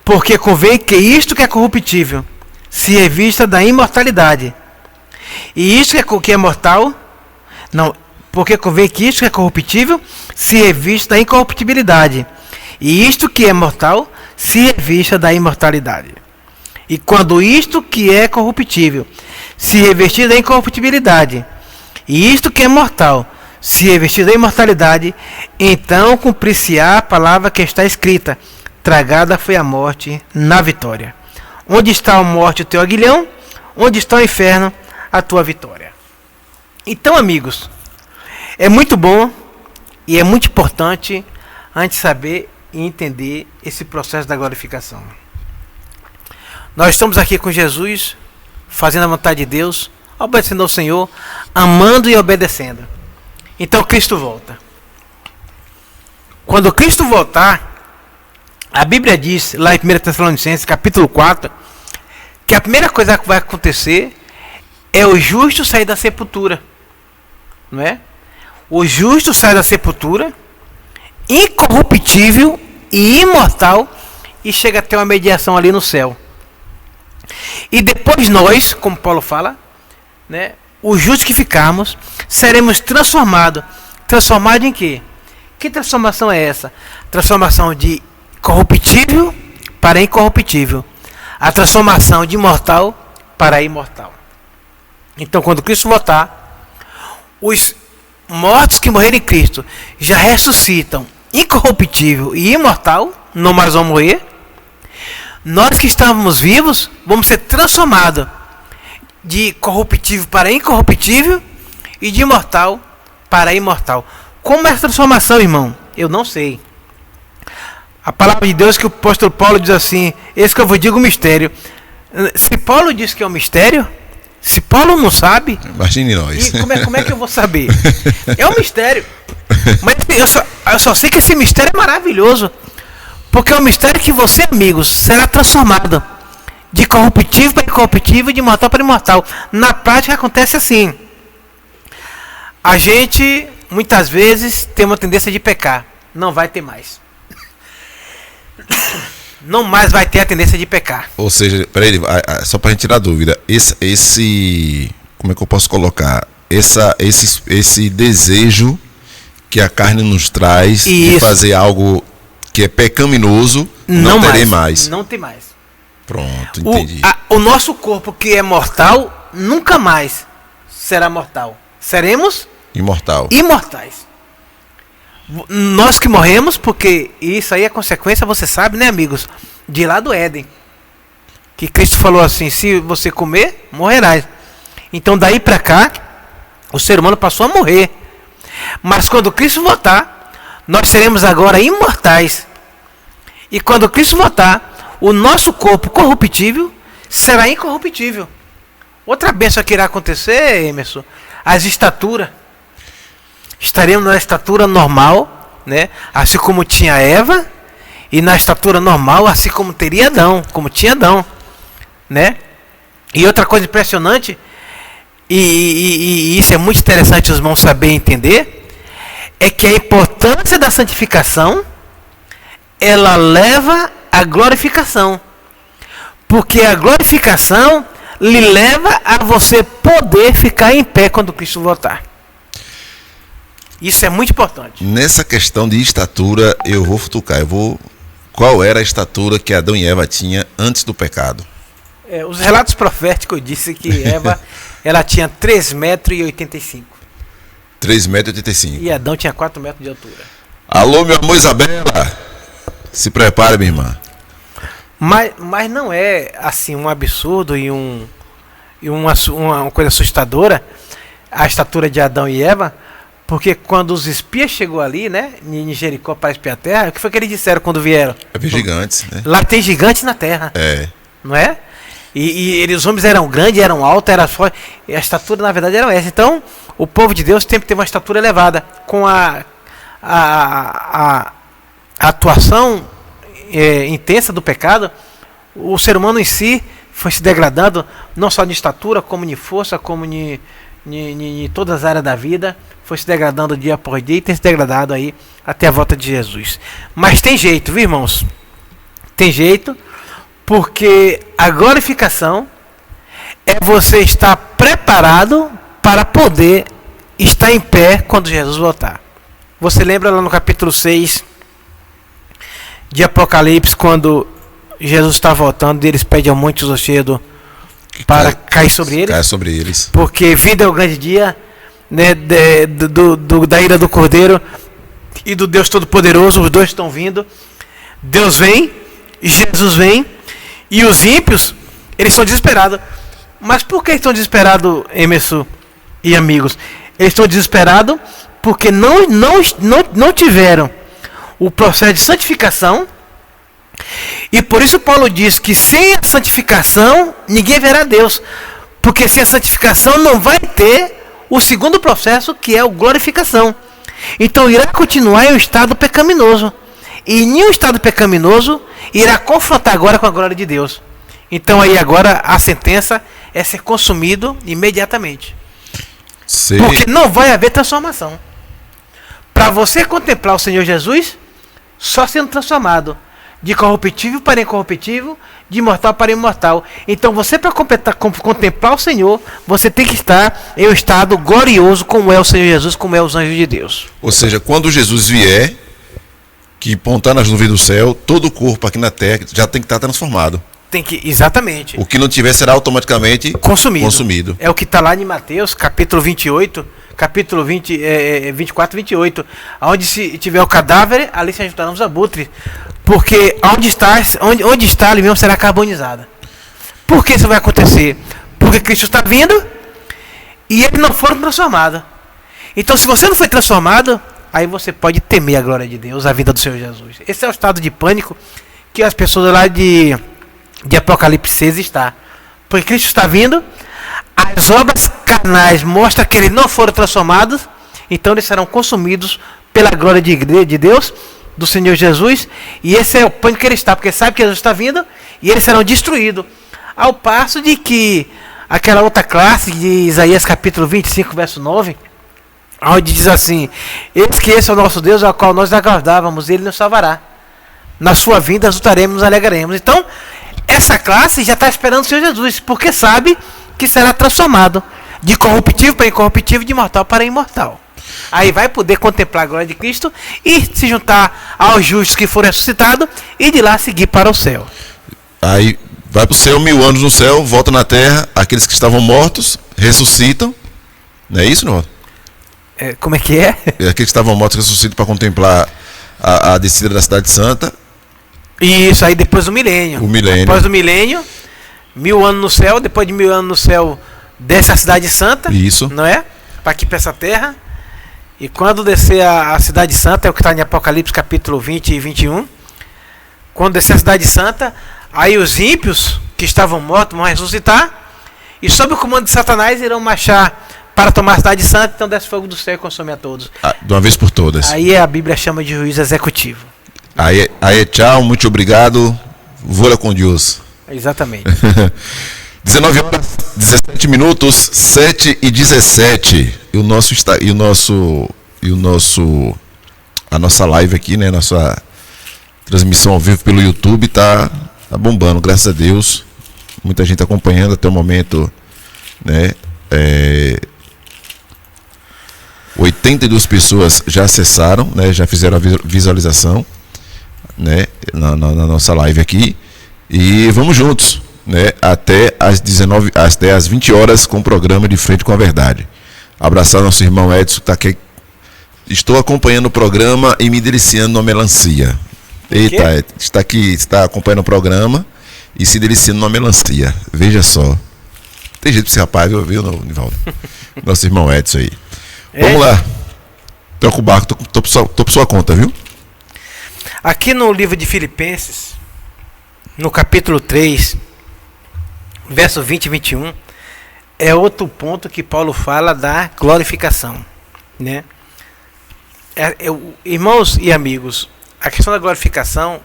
Porque convém que isto que é corruptível se revista da imortalidade, e isto que é mortal, não, porque convém que isto que é corruptível se revista da incorruptibilidade, e isto que é mortal se revista da imortalidade. E quando isto que é corruptível se revestir da incorruptibilidade, e isto que é mortal se revestir da imortalidade, então cumprir-se-á a palavra que está escrita: tragada foi a morte na vitória. Onde está a morte, o teu aguilhão? Onde está o inferno, a tua vitória? Então, amigos, é muito bom e é muito importante a gente saber e entender esse processo da glorificação. Nós estamos aqui com Jesus, fazendo a vontade de Deus, obedecendo ao Senhor, amando e obedecendo. Então Cristo volta. Quando Cristo voltar, a Bíblia diz, lá em 1 Tessalonicenses, capítulo 4, que a primeira coisa que vai acontecer é o justo sair da sepultura. Não é? O justo sai da sepultura, incorruptível e imortal, e chega até uma mediação ali no céu. E depois nós, como Paulo fala, né, os justos que ficarmos, seremos transformados. Transformados em quê? Que transformação é essa? Transformação de corruptível para incorruptível. A transformação de mortal para imortal. Então, quando Cristo voltar, os mortos que morreram em Cristo já ressuscitam incorruptível e imortal, não mais vão morrer. Nós que estávamos vivos vamos ser transformados de corruptível para incorruptível e de mortal para imortal. Como é essa transformação, irmão? Eu não sei. A palavra de Deus, que o apóstolo Paulo diz assim: esse que eu vos digo um mistério. Se Paulo diz que é um mistério, se Paulo não sabe, imagine nós. E como é que eu vou saber? É um mistério. Mas eu só sei que esse mistério é maravilhoso. Porque é um mistério que você, amigos, será transformado de corruptível para incorruptível, de mortal para imortal. Na prática acontece assim. A gente, muitas vezes, tem uma tendência de pecar. Não vai ter mais. Não mais vai ter a tendência de pecar. Ou seja, peraí, só para a gente tirar dúvida, esse como é que eu posso colocar? Esse desejo que a carne nos traz de fazer algo que é pecaminoso, não terei mais. Não tem mais. Pronto, entendi. O nosso corpo que é mortal, nunca mais será mortal. Seremos imortais. Nós que morremos, porque isso aí é consequência, você sabe, né, amigos? De lá do Éden. Que Cristo falou assim: se você comer, morrerás. Então daí para cá, o ser humano passou a morrer. Mas quando Cristo voltar, nós seremos agora imortais. E quando Cristo voltar, o nosso corpo corruptível será incorruptível. Outra bênção que irá acontecer, Emerson, as estaturas. Estaremos na estatura normal, né? Assim como tinha Eva e na estatura normal, assim como teria Adão, como tinha Adão, né? E outra coisa impressionante, e isso é muito interessante os irmãos saberem entender, é que a importância da santificação, ela leva à glorificação. Porque a glorificação lhe leva a você poder ficar em pé quando Cristo voltar. Isso é muito importante. Nessa questão de estatura, eu vou futucar. Qual era a estatura que Adão e Eva tinham antes do pecado? Os relatos proféticos dizem que Eva ela tinha 3,85 m. 3,85 m. E Adão tinha 4 metros de altura. Alô, meu amor Isabela. Se prepare, minha irmã. Mas não é assim um absurdo e uma coisa assustadora a estatura de Adão e Eva, porque quando os espias chegou ali, né, em Jericó para espiar a terra, o que foi que eles disseram quando vieram? Havia gigantes, né? Lá tem gigantes na terra. Não é? E os homens eram grandes, eram altos, eram fortes, e a estatura na verdade era essa. Então, o povo de Deus sempre teve uma estatura elevada. Com a atuação intensa do pecado, o ser humano em si foi se degradando, não só de estatura, como de força, como em todas as áreas da vida, foi se degradando dia por dia e tem se degradado aí até a volta de Jesus. Mas tem jeito, viu, irmãos? Tem jeito, porque a glorificação é você estar preparado para poder estar em pé quando Jesus voltar. Você lembra lá no capítulo 6 de Apocalipse, quando Jesus está voltando e eles pedem ao monte dos rochedos para cair sobre eles? Cai sobre eles. Porque vida é o grande dia, né, da ira do Cordeiro e do Deus Todo-Poderoso. Os dois estão vindo. Deus vem, Jesus vem, e os ímpios, eles estão desesperados. Mas por que estão desesperados, Emerson e amigos? Eles estão desesperados porque não tiveram o processo de santificação, e por isso Paulo diz que sem a santificação ninguém verá Deus, porque sem a santificação não vai ter o segundo processo, que é a glorificação. Então irá continuar em um estado pecaminoso, e nenhum estado pecaminoso irá confrontar agora com a glória de Deus. Então aí agora a sentença é ser consumido imediatamente. Sim. Porque não vai haver transformação. Para você contemplar o Senhor Jesus, só sendo transformado de corruptível para incorruptível, de imortal para imortal. Então você, para contemplar o Senhor, você tem que estar em um estado glorioso, como é o Senhor Jesus, como é os anjos de Deus. Ou seja, quando Jesus vier, que pontar nas nuvens do céu, todo o corpo aqui na terra já tem que estar transformado. Tem que, exatamente. O que não tiver será automaticamente consumido. É o que está lá em Mateus, capítulo 28, capítulo 24, 28. Onde se tiver o cadáver, ali se ajuntarão os abutres. Porque onde está ali mesmo será carbonizada. Por que isso vai acontecer? Porque Cristo está vindo e eles não foram transformados. Então, se você não foi transformado, aí você pode temer a glória de Deus, a vida do Senhor Jesus. Esse é o estado de pânico que as pessoas lá de Apocalipse 6 está. Porque Cristo está vindo, as obras carnais mostram que eles não foram transformados, então eles serão consumidos pela glória de Deus, do Senhor Jesus, e esse é o pânico que ele está, porque sabe que Jesus está vindo e eles serão destruídos. Ao passo de que aquela outra classe de Isaías capítulo 25, verso 9, onde diz assim: eis que esse é o nosso Deus, ao qual nós aguardávamos, e ele nos salvará. Na sua vinda exultaremos, nos alegraremos. Então, essa classe já está esperando o Senhor Jesus, porque sabe que será transformado de corruptível para incorruptível, de mortal para imortal. Aí vai poder contemplar a glória de Cristo e se juntar aos justos que foram ressuscitados e de lá seguir para o céu. Aí vai para o céu, 1000 anos no céu, volta na terra, aqueles que estavam mortos ressuscitam. Não é isso, não? Como é que é? Aqueles que estavam mortos ressuscitam para contemplar a descida da Cidade Santa. Isso aí depois do milênio. O milênio. Depois do milênio, 1000 anos no céu, depois de 1000 anos no céu, desce a Cidade Santa. Isso. Não é? Para aqui, para essa terra. E quando descer a Cidade Santa, é o que está em Apocalipse capítulo 20 e 21. Quando descer a Cidade Santa, aí os ímpios que estavam mortos vão ressuscitar. E sob o comando de Satanás irão marchar para tomar a Cidade Santa. Então desce fogo do céu e consome a todos. De uma vez por todas. Aí a Bíblia chama de juízo executivo. Aí, tchau, muito obrigado. Voa com Deus. Exatamente. 19 horas, 17 minutos, 7h17. A nossa live aqui, né? Nossa transmissão ao vivo pelo YouTube tá bombando, graças a Deus. Muita gente acompanhando até o momento, né? 82 pessoas já acessaram, né? Já fizeram a visualização, né? Na nossa live aqui. E vamos juntos, né? Até às 20 horas com o programa De Frente com a Verdade. Abraçar nosso irmão Edson, tá aqui. Estou acompanhando o programa e me deliciando numa melancia. Eita, Edson, está aqui, está acompanhando o programa e se deliciando numa melancia. Veja só. Tem jeito pra esse rapaz, viu, Nivaldo? Nosso irmão Edson aí. Vamos lá. Troca o barco, tô por sua conta, viu? Aqui no livro de Filipenses, no capítulo 3, verso 20 e 21, é outro ponto que Paulo fala da glorificação, né? Irmãos e amigos, a questão da glorificação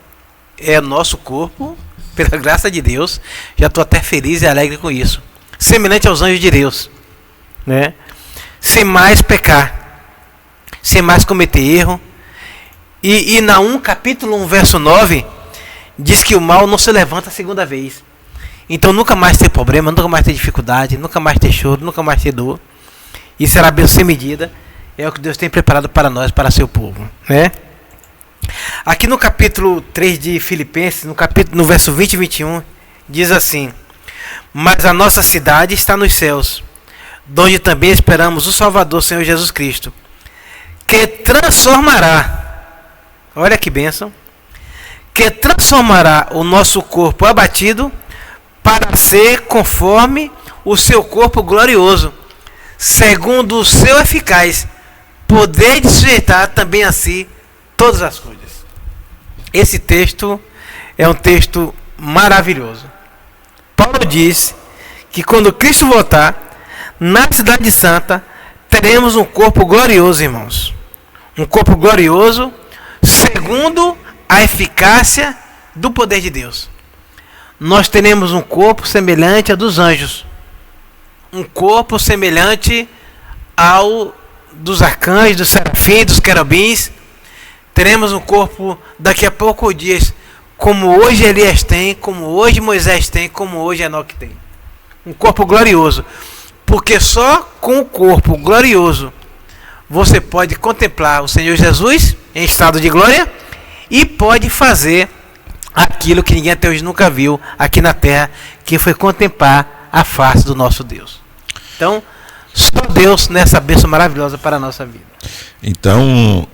é nosso corpo, pela graça de Deus. Já estou até feliz e alegre com isso. Semelhante aos anjos de Deus, né? Sem mais pecar, sem mais cometer erro. E Naum, capítulo 1, verso 9, diz que o mal não se levanta a segunda vez. Então nunca mais ter problema, nunca mais ter dificuldade, nunca mais ter choro, nunca mais ter dor. E será bem sem medida. É o que Deus tem preparado para nós, para seu povo, né? Aqui no capítulo 3 de Filipenses, no verso 20 e 21, diz assim: mas a nossa cidade está nos céus, donde também esperamos o Salvador, Senhor Jesus Cristo, que transformará, olha que bênção, que transformará o nosso corpo abatido para ser conforme o seu corpo glorioso, segundo o seu eficaz poder de sujeitar também a si todas as coisas. Esse texto é um texto maravilhoso. Paulo diz que quando Cristo voltar, na cidade santa, teremos um corpo glorioso, irmãos. Um corpo glorioso, segundo a eficácia do poder de Deus. Nós teremos um corpo semelhante ao dos anjos. Um corpo semelhante ao dos arcanjos, dos serafins, dos querubins. Teremos um corpo daqui a poucos dias, como hoje Elias tem, como hoje Moisés tem, como hoje Enoque tem. Um corpo glorioso. Porque só com o corpo glorioso você pode contemplar o Senhor Jesus em estado de glória e pode fazer aquilo que ninguém até hoje nunca viu aqui na terra, que foi contemplar a face do nosso Deus. Então, só Deus nessa bênção maravilhosa para a nossa vida. Então,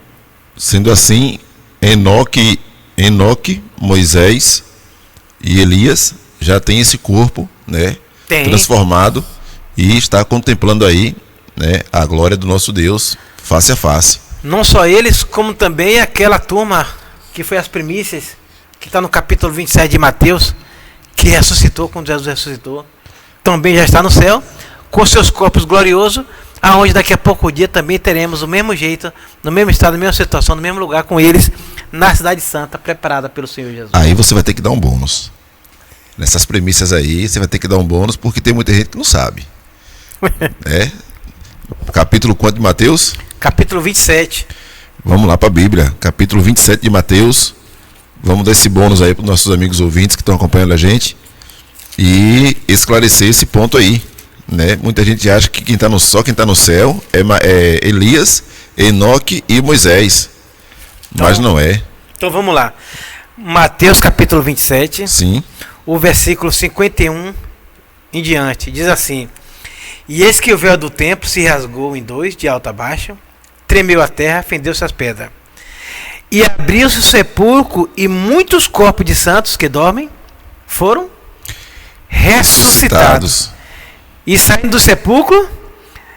sendo assim, Enoque, Moisés e Elias já tem esse corpo, né, transformado e está contemplando aí, né, a glória do nosso Deus face a face. Não só eles, como também aquela turma que foi as primícias, que está no capítulo 27 de Mateus, que ressuscitou quando Jesus ressuscitou, também já está no céu, com seus corpos gloriosos, aonde daqui a pouco dia também teremos o mesmo jeito, no mesmo estado, na mesma situação, no mesmo lugar com eles, na cidade santa, preparada pelo Senhor Jesus. Aí você vai ter que dar um bônus. Nessas premissas aí, você vai ter que dar um bônus, porque tem muita gente que não sabe. Capítulo quanto de Mateus? Capítulo 27. Vamos lá para a Bíblia, capítulo 27 de Mateus. Vamos dar esse bônus aí para os nossos amigos ouvintes que estão acompanhando a gente e esclarecer esse ponto aí, né? Muita gente acha que quem está no céu é Elias, Enoque e Moisés, mas não é. Então vamos lá. Mateus capítulo 27. Sim. O versículo 51 em diante diz assim: e eis que o véu do templo se rasgou em dois, de alto a baixo, tremeu a terra, fendeu-se as pedras. E abriu-se o sepulcro, e muitos corpos de santos que dormem foram ressuscitados. E saindo do sepulcro,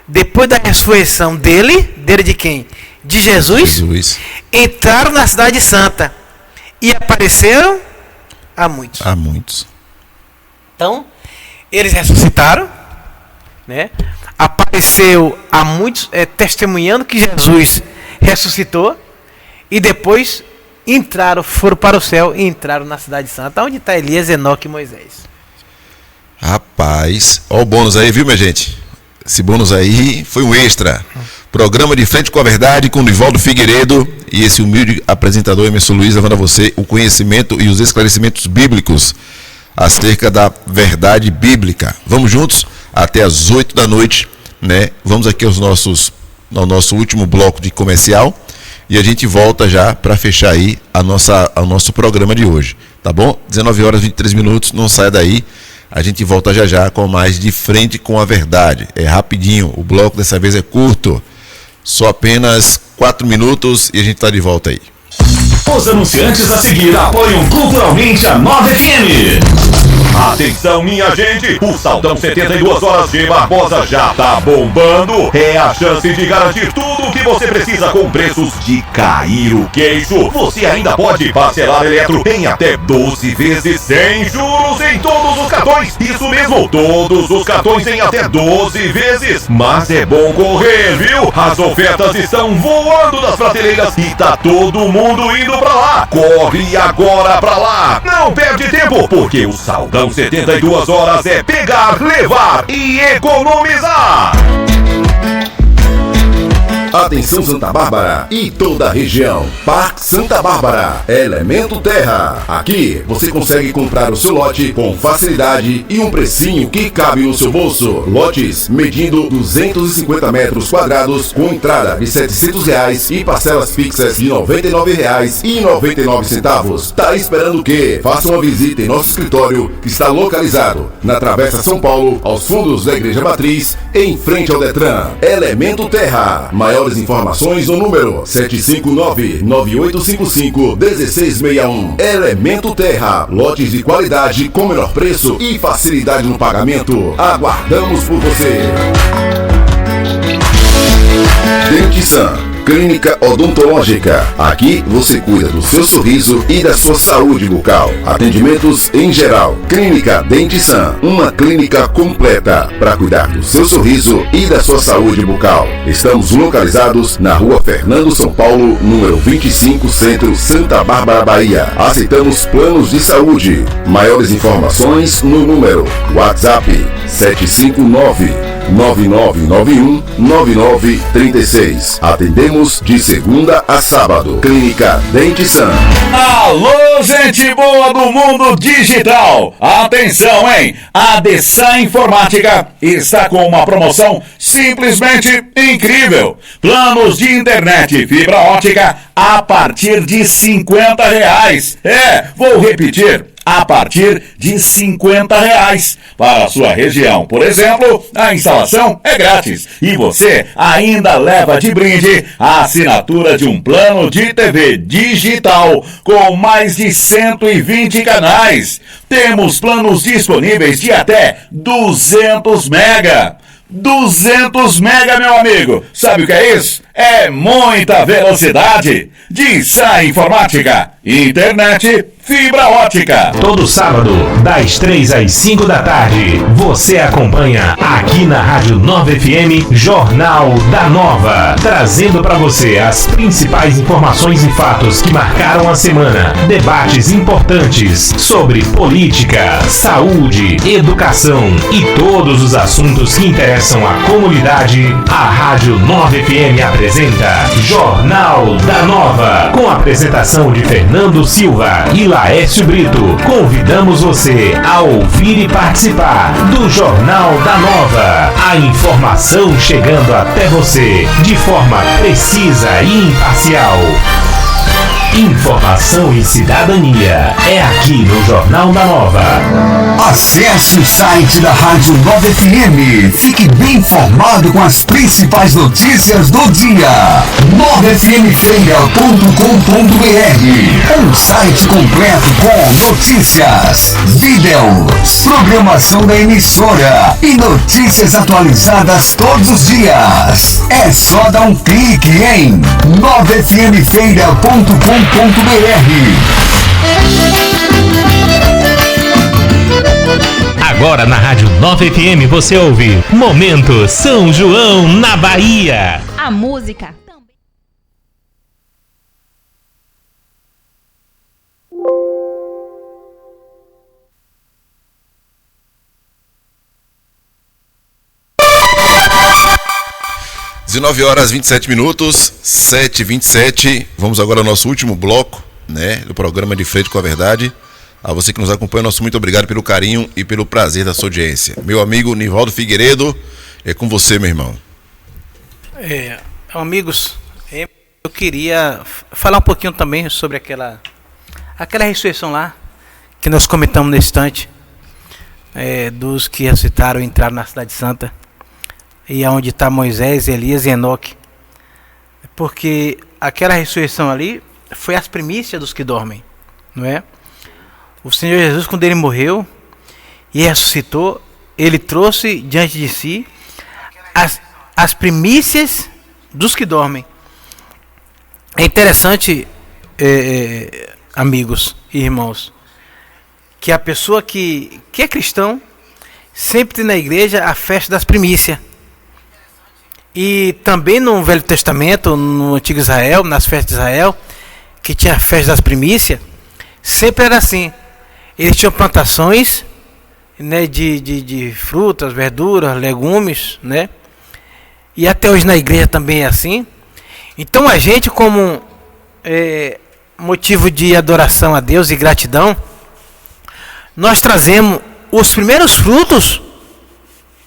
depois da ressurreição dele de quem? De Jesus, entraram na cidade santa e apareceram a muitos. Então, eles ressuscitaram, né? Apareceu a muitos, testemunhando que Jesus ressuscitou. E depois foram para o céu e entraram na cidade santa. Onde está Elias, Enoque e Moisés? Rapaz, ó o bônus aí, viu, minha gente? Esse bônus aí foi um extra. Programa de Frente com a Verdade com Nivaldo Figueiredo e esse humilde apresentador Emerson Luiz levando a você o conhecimento e os esclarecimentos bíblicos acerca da verdade bíblica. Vamos juntos até as 8 da noite, né? Vamos aqui ao nosso último bloco de comercial e a gente volta já para fechar aí o nosso programa de hoje, tá bom? 19 horas e 23 minutos, não saia daí. A gente volta já com mais de Frente com a Verdade. É rapidinho, o bloco dessa vez é curto. Só apenas 4 minutos e a gente está de volta aí. Os anunciantes a seguir apoiam culturalmente a 9FM. Atenção, minha gente, o Saldão 72 Horas de Barbosa já tá bombando. É a chance de garantir tudo o que você precisa com preços de cair o queixo. Você ainda pode parcelar eletro em até 12 vezes sem juros em todos os cartões. Isso mesmo, todos os cartões em até 12 vezes. Mas é bom correr, viu? As ofertas estão voando das prateleiras e tá todo mundo indo pra lá. Corre agora pra lá. Não perde tempo, porque o Saldão 72 Horas é pegar, levar e economizar. Atenção Santa Bárbara e toda a região. Parque Santa Bárbara, Elemento Terra. Aqui você consegue comprar o seu lote com facilidade e um precinho que cabe no seu bolso. Lotes medindo 250 metros quadrados com entrada de R$700 e parcelas fixas de R$99,99. Tá esperando o quê? Faça uma visita em nosso escritório que está localizado na Travessa São Paulo, aos fundos da Igreja Matriz, em frente ao Detran. Elemento Terra. Maiores informações no número 759-9855-1661. Elemento Terra. Lotes de qualidade com menor preço e facilidade no pagamento. Aguardamos por você. Dentisan, Clínica Odontológica. Aqui você cuida do seu sorriso e da sua saúde bucal. Atendimentos em geral. Clínica Dentisan, uma clínica completa para cuidar do seu sorriso e da sua saúde bucal. Estamos localizados na Rua Fernando São Paulo, número 25, Centro, Santa Bárbara, Bahia. Aceitamos planos de saúde. Maiores informações no número WhatsApp 759-9991-9936. Atendemos de segunda a sábado. Clínica Dentisan. Alô, gente boa do mundo digital! Atenção, hein? A Dessan Informática está com uma promoção simplesmente incrível. Planos de internet fibra ótica a partir de R$50. Vou repetir. A partir de R$50. Para a sua região, por exemplo, a instalação é grátis e você ainda leva de brinde a assinatura de um plano de TV digital com mais de 120 canais. Temos planos disponíveis de até 200 mega. 200 mega, meu amigo. Sabe o que é isso? É muita velocidade. Dessan Informática. Internet fibra ótica. Todo sábado, das 3 às 5 da tarde, você acompanha aqui na Rádio 9FM Jornal da Nova, trazendo para você as principais informações e fatos que marcaram a semana, debates importantes sobre política, saúde, educação e todos os assuntos que interessam a comunidade. A Rádio 9FM apresenta Jornal da Nova, com a apresentação de Fernando Silva e Laércio Brito. Convidamos você a ouvir e participar do Jornal da Nova. A informação chegando até você de forma precisa e imparcial. Informação e cidadania é aqui no Jornal da Nova. Acesse o site da Rádio 9FM. Fique bem informado com as principais notícias do dia. 9fmfeira.com.br. Um site completo com notícias, vídeos, programação da emissora e notícias atualizadas todos os dias. É só dar um clique em 9fmfeira.com.br. Agora na Rádio 9FM você ouve Momento São João na Bahia. A música 19 horas 27 minutos, 7h27. Vamos agora ao nosso último bloco, né, do programa De Frente com a Verdade. A você que nos acompanha, nosso muito obrigado pelo carinho e pelo prazer da sua audiência. Meu amigo Nivaldo Figueiredo, é com você, meu irmão. Amigos, eu queria falar um pouquinho também sobre aquela ressurreição lá, que nós comentamos nesse instante, dos que ressuscitaram e entraram na Cidade Santa, e aonde está Moisés, Elias e Enoque. Porque aquela ressurreição ali foi as primícias dos que dormem, não é? O Senhor Jesus, quando ele morreu e ressuscitou, ele trouxe diante de si as primícias dos que dormem. É interessante, amigos e irmãos, que a pessoa que é cristão sempre tem na igreja a festa das primícias. E também no Velho Testamento, no Antigo Israel, nas festas de Israel, que tinha a festa das primícias, sempre era assim. Eles tinham plantações, né, de frutas, verduras, legumes, né? E até hoje na igreja também é assim. Então a gente, como motivo de adoração a Deus e gratidão, nós trazemos os primeiros frutos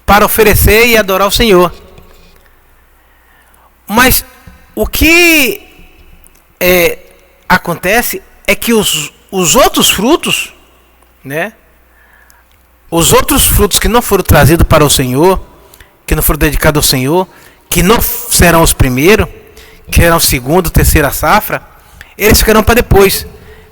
para oferecer e adorar o Senhor. Mas o que acontece é que os outros frutos, né? Os outros frutos que não foram trazidos para o Senhor, que não foram dedicados ao Senhor, que não serão os primeiros, que serão segunda, terceira safra, eles ficarão para depois.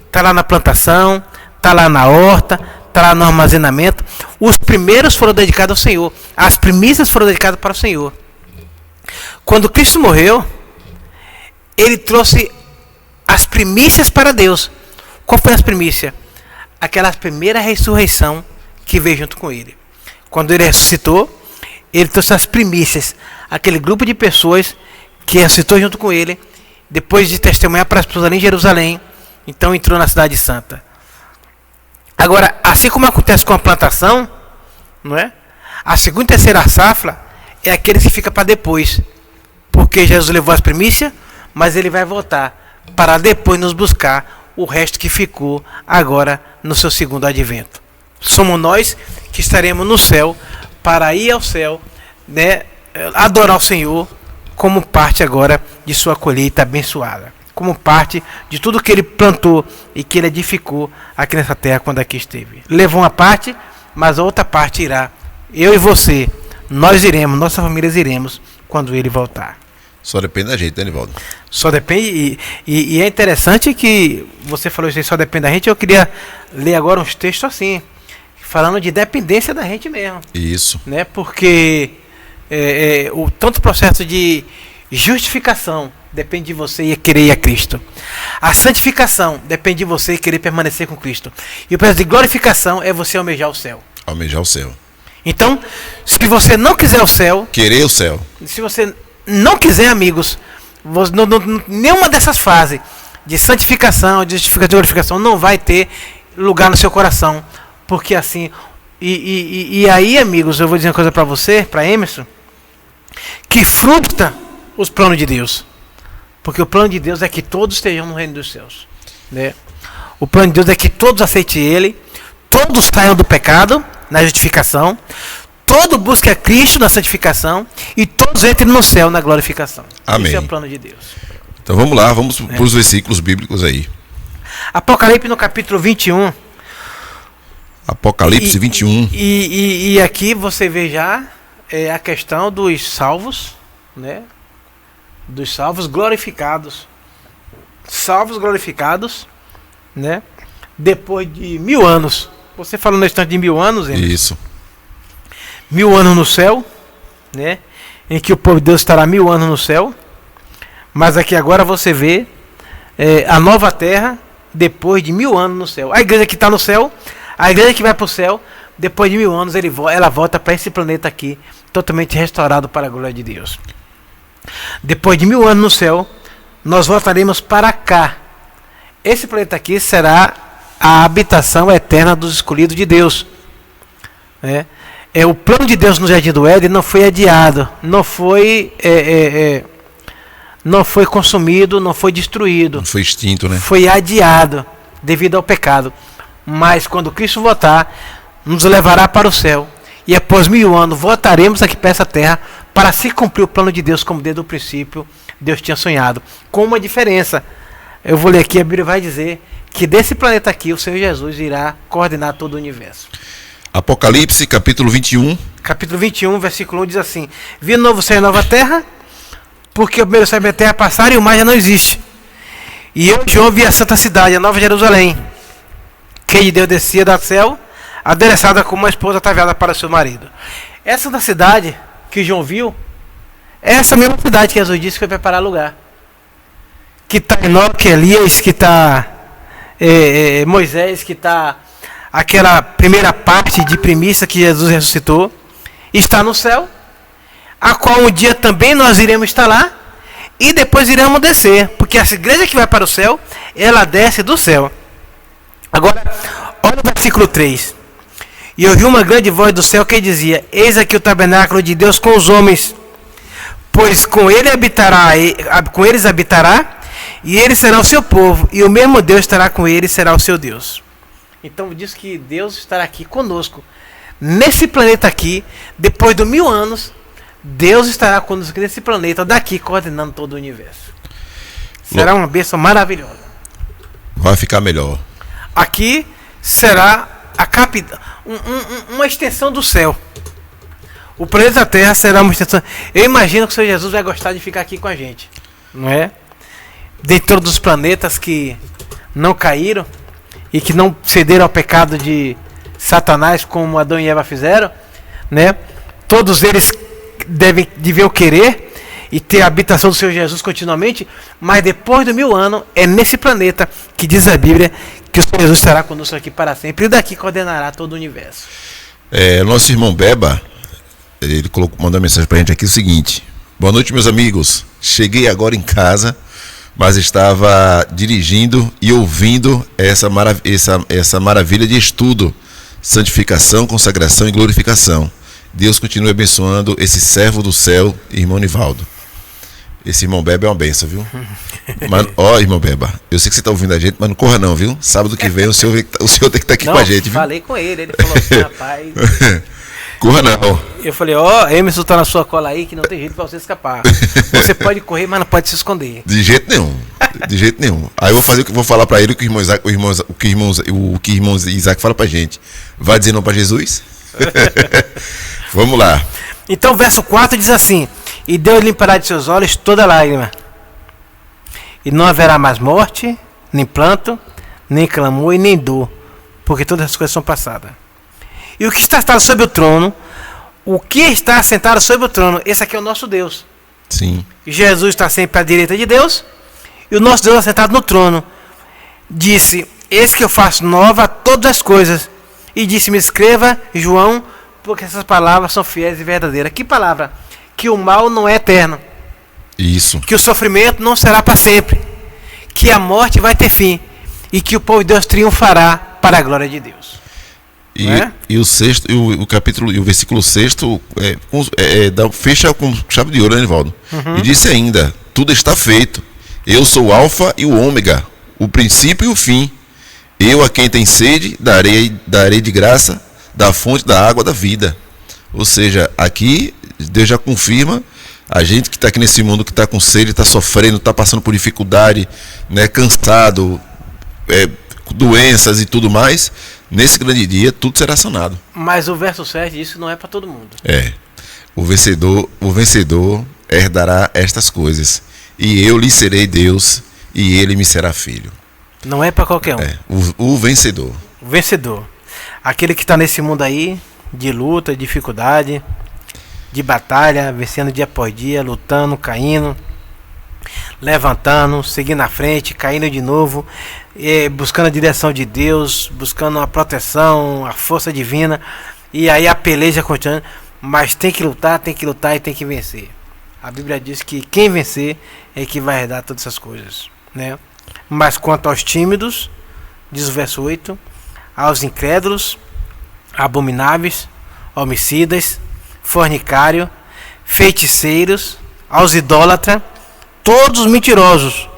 Está lá na plantação, está lá na horta, está lá no armazenamento. Os primeiros foram dedicados ao Senhor. As primícias foram dedicadas para o Senhor. Quando Cristo morreu, ele trouxe as primícias para Deus. Qual foi as primícias? Aquela primeira ressurreição que veio junto com ele. Quando ele ressuscitou, ele trouxe as primícias, aquele grupo de pessoas que ressuscitou junto com ele, depois de testemunhar para as pessoas ali em Jerusalém, então entrou na Cidade Santa. Agora, assim como acontece com a plantação, não é? A segunda e terceira safra é aquele que fica para depois, porque Jesus levou as primícias, mas ele vai voltar para depois nos buscar o resto que ficou agora no seu segundo advento. Somos nós que estaremos no céu para ir ao céu, né, adorar o Senhor como parte agora de sua colheita abençoada, como parte de tudo que ele plantou e que ele edificou aqui nessa terra quando aqui esteve. Levou uma parte, mas a outra parte irá. Eu e você, nós iremos, nossas famílias iremos quando ele voltar. Só depende da gente, né, Nivaldo? Só depende, e é interessante que você falou isso aí, só depende da gente. Eu queria ler agora uns textos assim, falando de dependência da gente mesmo. Isso. Né? Porque tanto o processo de justificação depende de você e querer ir a Cristo. A santificação depende de você e querer permanecer com Cristo. E o processo de glorificação é você almejar o céu. Almejar o céu. Então, se você não quiser o céu... Querer o céu. Se você não quiser, amigos, nenhuma dessas fases de santificação, de justificação, de glorificação não vai ter lugar no seu coração. Porque assim... E aí, amigos, eu vou dizer uma coisa para você, para Emerson, que frustra os planos de Deus. Porque o plano de Deus é que todos estejam no reino dos céus, né? O plano de Deus é que todos aceitem Ele, todos saiam do pecado, na justificação, todos busquem a Cristo na santificação e todos entrem no céu na glorificação. Amém. Esse é o plano de Deus. Então vamos lá, vamos para os versículos bíblicos aí. Apocalipse no capítulo 21. Apocalipse 21. E aqui você vê já a questão dos salvos, né? Dos salvos glorificados. Salvos glorificados, né? Depois de 1000 anos. Você falou no instante de 1000 anos, hein? Isso. 1000 anos no céu, né? Em que o povo de Deus estará 1000 anos no céu. Mas aqui agora você vê a nova terra depois de 1000 anos no céu. A igreja que está no céu, a igreja que vai para o céu, depois de 1000 anos ela volta para esse planeta aqui, totalmente restaurado para a glória de Deus. Depois de 1000 anos no céu, nós voltaremos para cá. Esse planeta aqui será a habitação eterna dos escolhidos de Deus, né? o plano de Deus no Jardim do Éden não foi adiado, não foi consumido, não foi destruído. Não foi extinto, né? Foi adiado devido ao pecado. Mas quando Cristo voltar, nos levará para o céu. E após 1000 anos voltaremos aqui para essa terra para se cumprir o plano de Deus como desde o princípio Deus tinha sonhado. Com uma diferença. Eu vou ler aqui, a Bíblia vai dizer que desse planeta aqui o Senhor Jesus irá coordenar todo o universo. Apocalipse, capítulo 21. Capítulo 21, versículo 1 diz assim: Vi novo céu e nova terra, porque o primeiro céu e a terra passaram e o mar já não existe. E eu, João, vi a santa cidade, a Nova Jerusalém, que de Deus descia do céu, adereçada como uma esposa ataviada para seu marido. Essa da cidade que João viu, é essa mesma cidade que Jesus disse que foi preparar lugar. Que está Enoque, Elias, que está Moisés, que está aquela primeira parte de primícia que Jesus ressuscitou, está no céu, a qual um dia também nós iremos estar lá, e depois iremos descer, porque essa igreja que vai para o céu, ela desce do céu. Agora, olha o versículo 3. E ouvi uma grande voz do céu que dizia: Eis aqui o tabernáculo de Deus com os homens, pois com eles habitará, e ele será o seu povo, e o mesmo Deus estará com ele e será o seu Deus. Então diz que Deus estará aqui conosco, nesse planeta aqui, depois de 1000 anos, Deus estará conosco nesse planeta daqui, coordenando todo o universo. Será uma bênção maravilhosa. Vai ficar melhor. Aqui será uma extensão do céu. O planeta Terra será uma extensão. Eu imagino que o Senhor Jesus vai gostar de ficar aqui com a gente, não é? Dentro dos planetas que não caíram e que não cederam ao pecado de Satanás, como Adão e Eva fizeram, né? Todos eles deviam querer e ter a habitação do Senhor Jesus continuamente, mas depois de 1000 anos, é nesse planeta que diz a Bíblia que o Senhor Jesus estará conosco aqui para sempre, e daqui coordenará todo o universo. Nosso irmão Beba, ele mandou uma mensagem pra gente aqui, o seguinte: boa noite, meus amigos, cheguei agora em casa, mas estava dirigindo e ouvindo essa maravilha de estudo, santificação, consagração e glorificação. Deus continue abençoando esse servo do céu, irmão Nivaldo. Esse irmão Beba é uma benção, viu? Mas, irmão Beba, eu sei que você está ouvindo a gente, mas não corra não, viu? Sábado que vem o senhor tem que estar aqui com a gente, viu? Falei com ele falou assim: rapaz... Corra não. Eu falei: Emerson tá na sua cola aí, que não tem jeito para você escapar. Você pode correr, mas não pode se esconder. De jeito nenhum. De jeito nenhum. Aí eu vou falar para ele o que o irmão Isaac fala pra gente. Vai dizer não para Jesus? Vamos lá. Então, verso 4 diz assim: E Deus limpará de seus olhos toda lágrima, e não haverá mais morte, nem pranto, nem clamor e nem dor, porque todas as coisas são passadas. E o que está sentado sobre o trono, esse aqui é o nosso Deus. Sim. Jesus está sempre à direita de Deus, e o nosso Deus está sentado no trono. Disse: Eis que eu faço nova todas as coisas. E disse-me: Escreva, João, porque essas palavras são fiéis e verdadeiras. Que palavra? Que o mal não é eterno. Isso. Que o sofrimento não será para sempre. Que a morte vai ter fim. E que o povo de Deus triunfará para a glória de Deus. E o sexto, o capítulo e o versículo 6 fecha com chave de ouro, né, Nivaldo? E disse ainda: Tudo está feito. Eu sou o Alfa e o Ômega, o princípio e o fim. Eu, a quem tem sede, darei de graça da fonte da água da vida. Ou seja, aqui Deus já confirma a gente que está aqui nesse mundo, que está com sede, está sofrendo, está passando por dificuldade, né, cansado, doenças e tudo mais. Nesse grande dia tudo será sanado. Mas o verso 7 diz que não é para todo mundo. O vencedor herdará estas coisas, e eu lhe serei Deus, e ele me será filho. Não é para qualquer um. O vencedor. O vencedor. Aquele que está nesse mundo aí, de luta, de dificuldade, de batalha, vencendo dia após dia, lutando, caindo, levantando, seguindo à frente, caindo de novo, buscando a direção de Deus, buscando a proteção, a força divina, e aí a peleja continua, mas tem que lutar e tem que vencer. A Bíblia diz que quem vencer é que vai herdar todas essas coisas, né? Mas quanto aos tímidos, diz o verso 8, aos incrédulos, abomináveis, homicidas, fornicários, feiticeiros, aos idólatras, todos os mentirosos.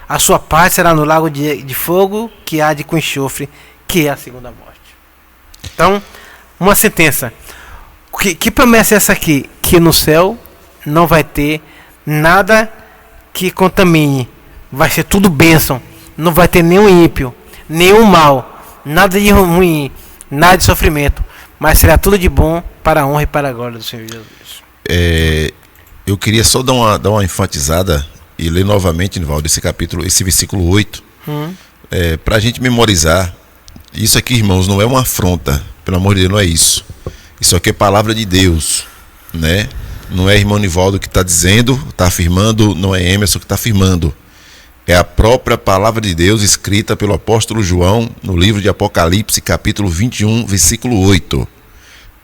A sua parte será no lago de fogo que há de com enxofre, que é a segunda morte. Então, uma sentença. Que promessa é essa aqui? Que no céu não vai ter nada que contamine. Vai ser tudo bênção. Não vai ter nenhum ímpio, nenhum mal, nada de ruim, nada de sofrimento. Mas será tudo de bom para a honra e para a glória do Senhor Jesus. Eu queria só dar uma enfatizada e ler novamente, Nivaldo, esse versículo 8, para a gente memorizar. Isso aqui, irmãos, não é uma afronta, pelo amor de Deus, não é isso. Isso aqui é palavra de Deus, né? Não é irmão Nivaldo que está dizendo, está afirmando, não é Emerson que está afirmando. É a própria palavra de Deus escrita pelo apóstolo João no livro de Apocalipse, capítulo 21, versículo 8.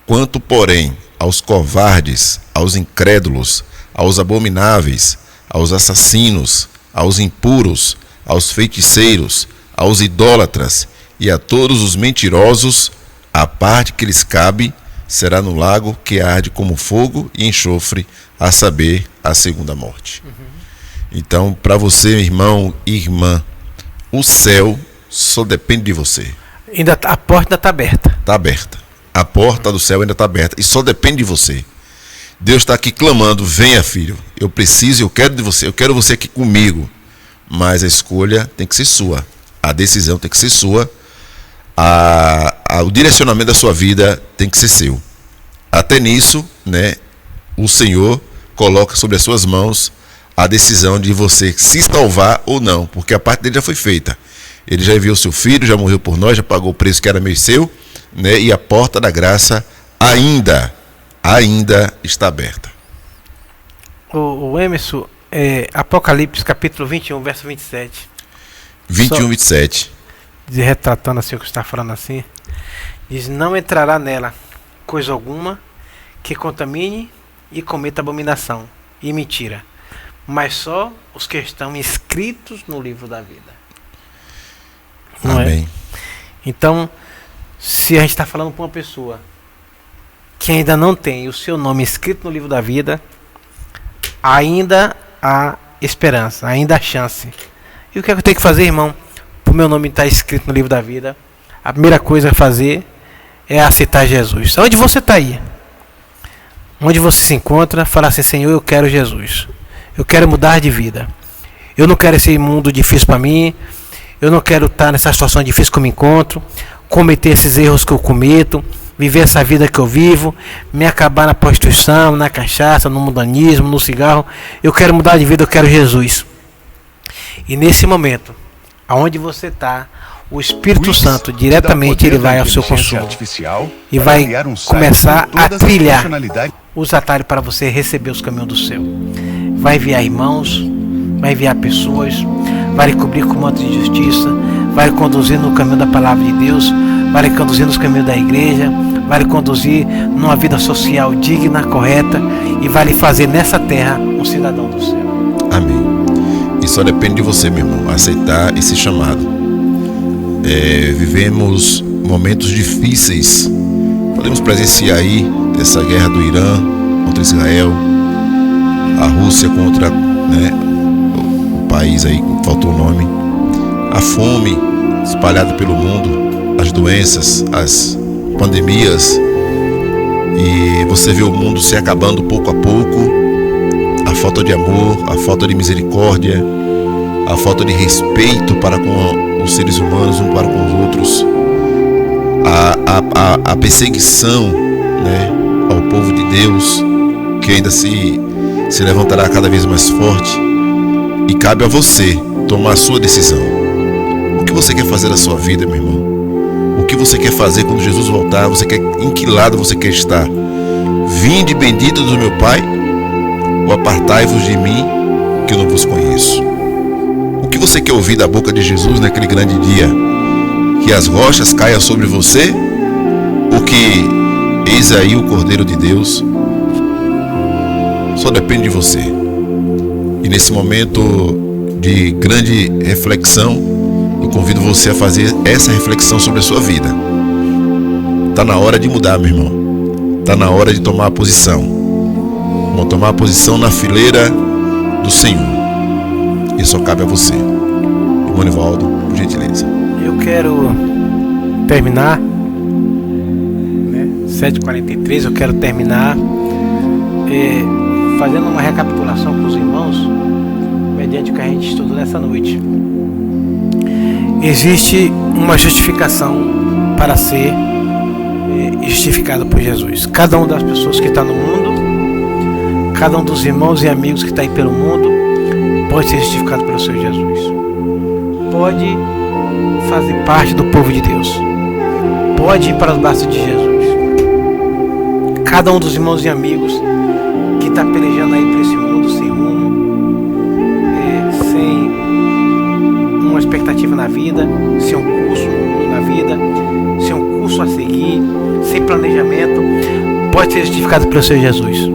Quanto, porém, aos covardes, aos incrédulos, aos abomináveis, aos assassinos, aos impuros, aos feiticeiros, aos idólatras e a todos os mentirosos, a parte que lhes cabe será no lago que arde como fogo e enxofre, a saber, a segunda morte. Então, para você, irmão e irmã, o céu só depende de você. A porta ainda está aberta. Está aberta. A porta do céu ainda está aberta e só depende de você. Deus está aqui clamando: venha, filho, eu preciso, eu quero de você, eu quero você aqui comigo. Mas a escolha tem que ser sua, a decisão tem que ser sua, o direcionamento da sua vida tem que ser seu. Até nisso, né, o Senhor coloca sobre as suas mãos a decisão de você se salvar ou não, porque a parte dele já foi feita. Ele já enviou seu filho, já morreu por nós, já pagou o preço que era meu e seu, né, e a porta da graça ainda está aberta. O Emerson, Apocalipse capítulo 21, verso 27. 21, 27. Retratando assim o que está falando assim. Diz: não entrará nela coisa alguma que contamine e cometa abominação e mentira, mas só os que estão inscritos no livro da vida. Não Amém. É? Então, se a gente está falando para uma pessoa que ainda não tem o seu nome escrito no livro da vida, ainda há esperança, ainda há chance. E o que é que eu tenho que fazer, irmão, para o meu nome estar escrito no livro da vida? A primeira coisa a fazer é aceitar Jesus. Onde você está aí? Onde você se encontra, falar assim: Senhor, eu quero Jesus. Eu quero mudar de vida. Eu não quero esse mundo difícil para mim. Eu não quero estar nessa situação difícil que eu me encontro, cometer esses erros que eu cometo, viver essa vida que eu vivo, me acabar na prostituição, na cachaça, no mundanismo, no cigarro. Eu quero mudar de vida, eu quero Jesus. E nesse momento, aonde você está, o Espírito Santo diretamente ele vai ao seu consolo e vai começar a trilhar os atalhos para você receber os caminhos do céu. Vai enviar irmãos, vai enviar pessoas, vai lhe cobrir com manto de justiça, vai lhe conduzir no caminho da palavra de Deus, vai lhe conduzir nos caminhos da igreja, vai lhe conduzir numa vida social digna, correta, e vai lhe fazer nessa terra um cidadão do céu. Amém. E só depende de você, meu irmão, aceitar esse chamado. Vivemos momentos difíceis. Podemos presenciar aí essa guerra do Irã contra Israel, a Rússia contra, o país aí que faltou o nome, a fome espalhada pelo mundo, as doenças, as pandemias, e você vê o mundo se acabando pouco a pouco, a falta de amor, a falta de misericórdia, a falta de respeito para com os seres humanos um para com os outros, a perseguição, ao povo de Deus, que ainda se levantará cada vez mais forte. E cabe a você tomar a sua decisão. O que você quer fazer da sua vida, meu irmão? O que você quer fazer quando Jesus voltar? Em que lado você quer estar? Vinde bendito do meu Pai, ou apartai-vos de mim, que eu não vos conheço. O que você quer ouvir da boca de Jesus naquele grande dia? Que as rochas caiam sobre você? Ou que eis aí o Cordeiro de Deus? Só depende de você. E nesse momento de grande reflexão, eu convido você a fazer essa reflexão sobre a sua vida. Está na hora de mudar, meu irmão. Está na hora de tomar a posição. Vamos tomar a posição na fileira do Senhor. Isso só cabe a você. Irmão Nivaldo, por gentileza. Eu quero terminar, né? 7h43, eu quero terminar fazendo uma recapitulação com os irmãos, mediante o que a gente estudou nessa noite. Existe uma justificação para ser justificado por Jesus. Cada uma das pessoas que está no mundo, cada um dos irmãos e amigos que está aí pelo mundo, pode ser justificado pelo Senhor Jesus. Pode fazer parte do povo de Deus. Pode ir para os braços de Jesus. Cada um dos irmãos e amigos que está pelejando aí por esse mundo sem rumo, sem uma expectativa na vida, sem um curso na vida, sem um curso a seguir, sem planejamento, pode ser justificado pelo Senhor Jesus.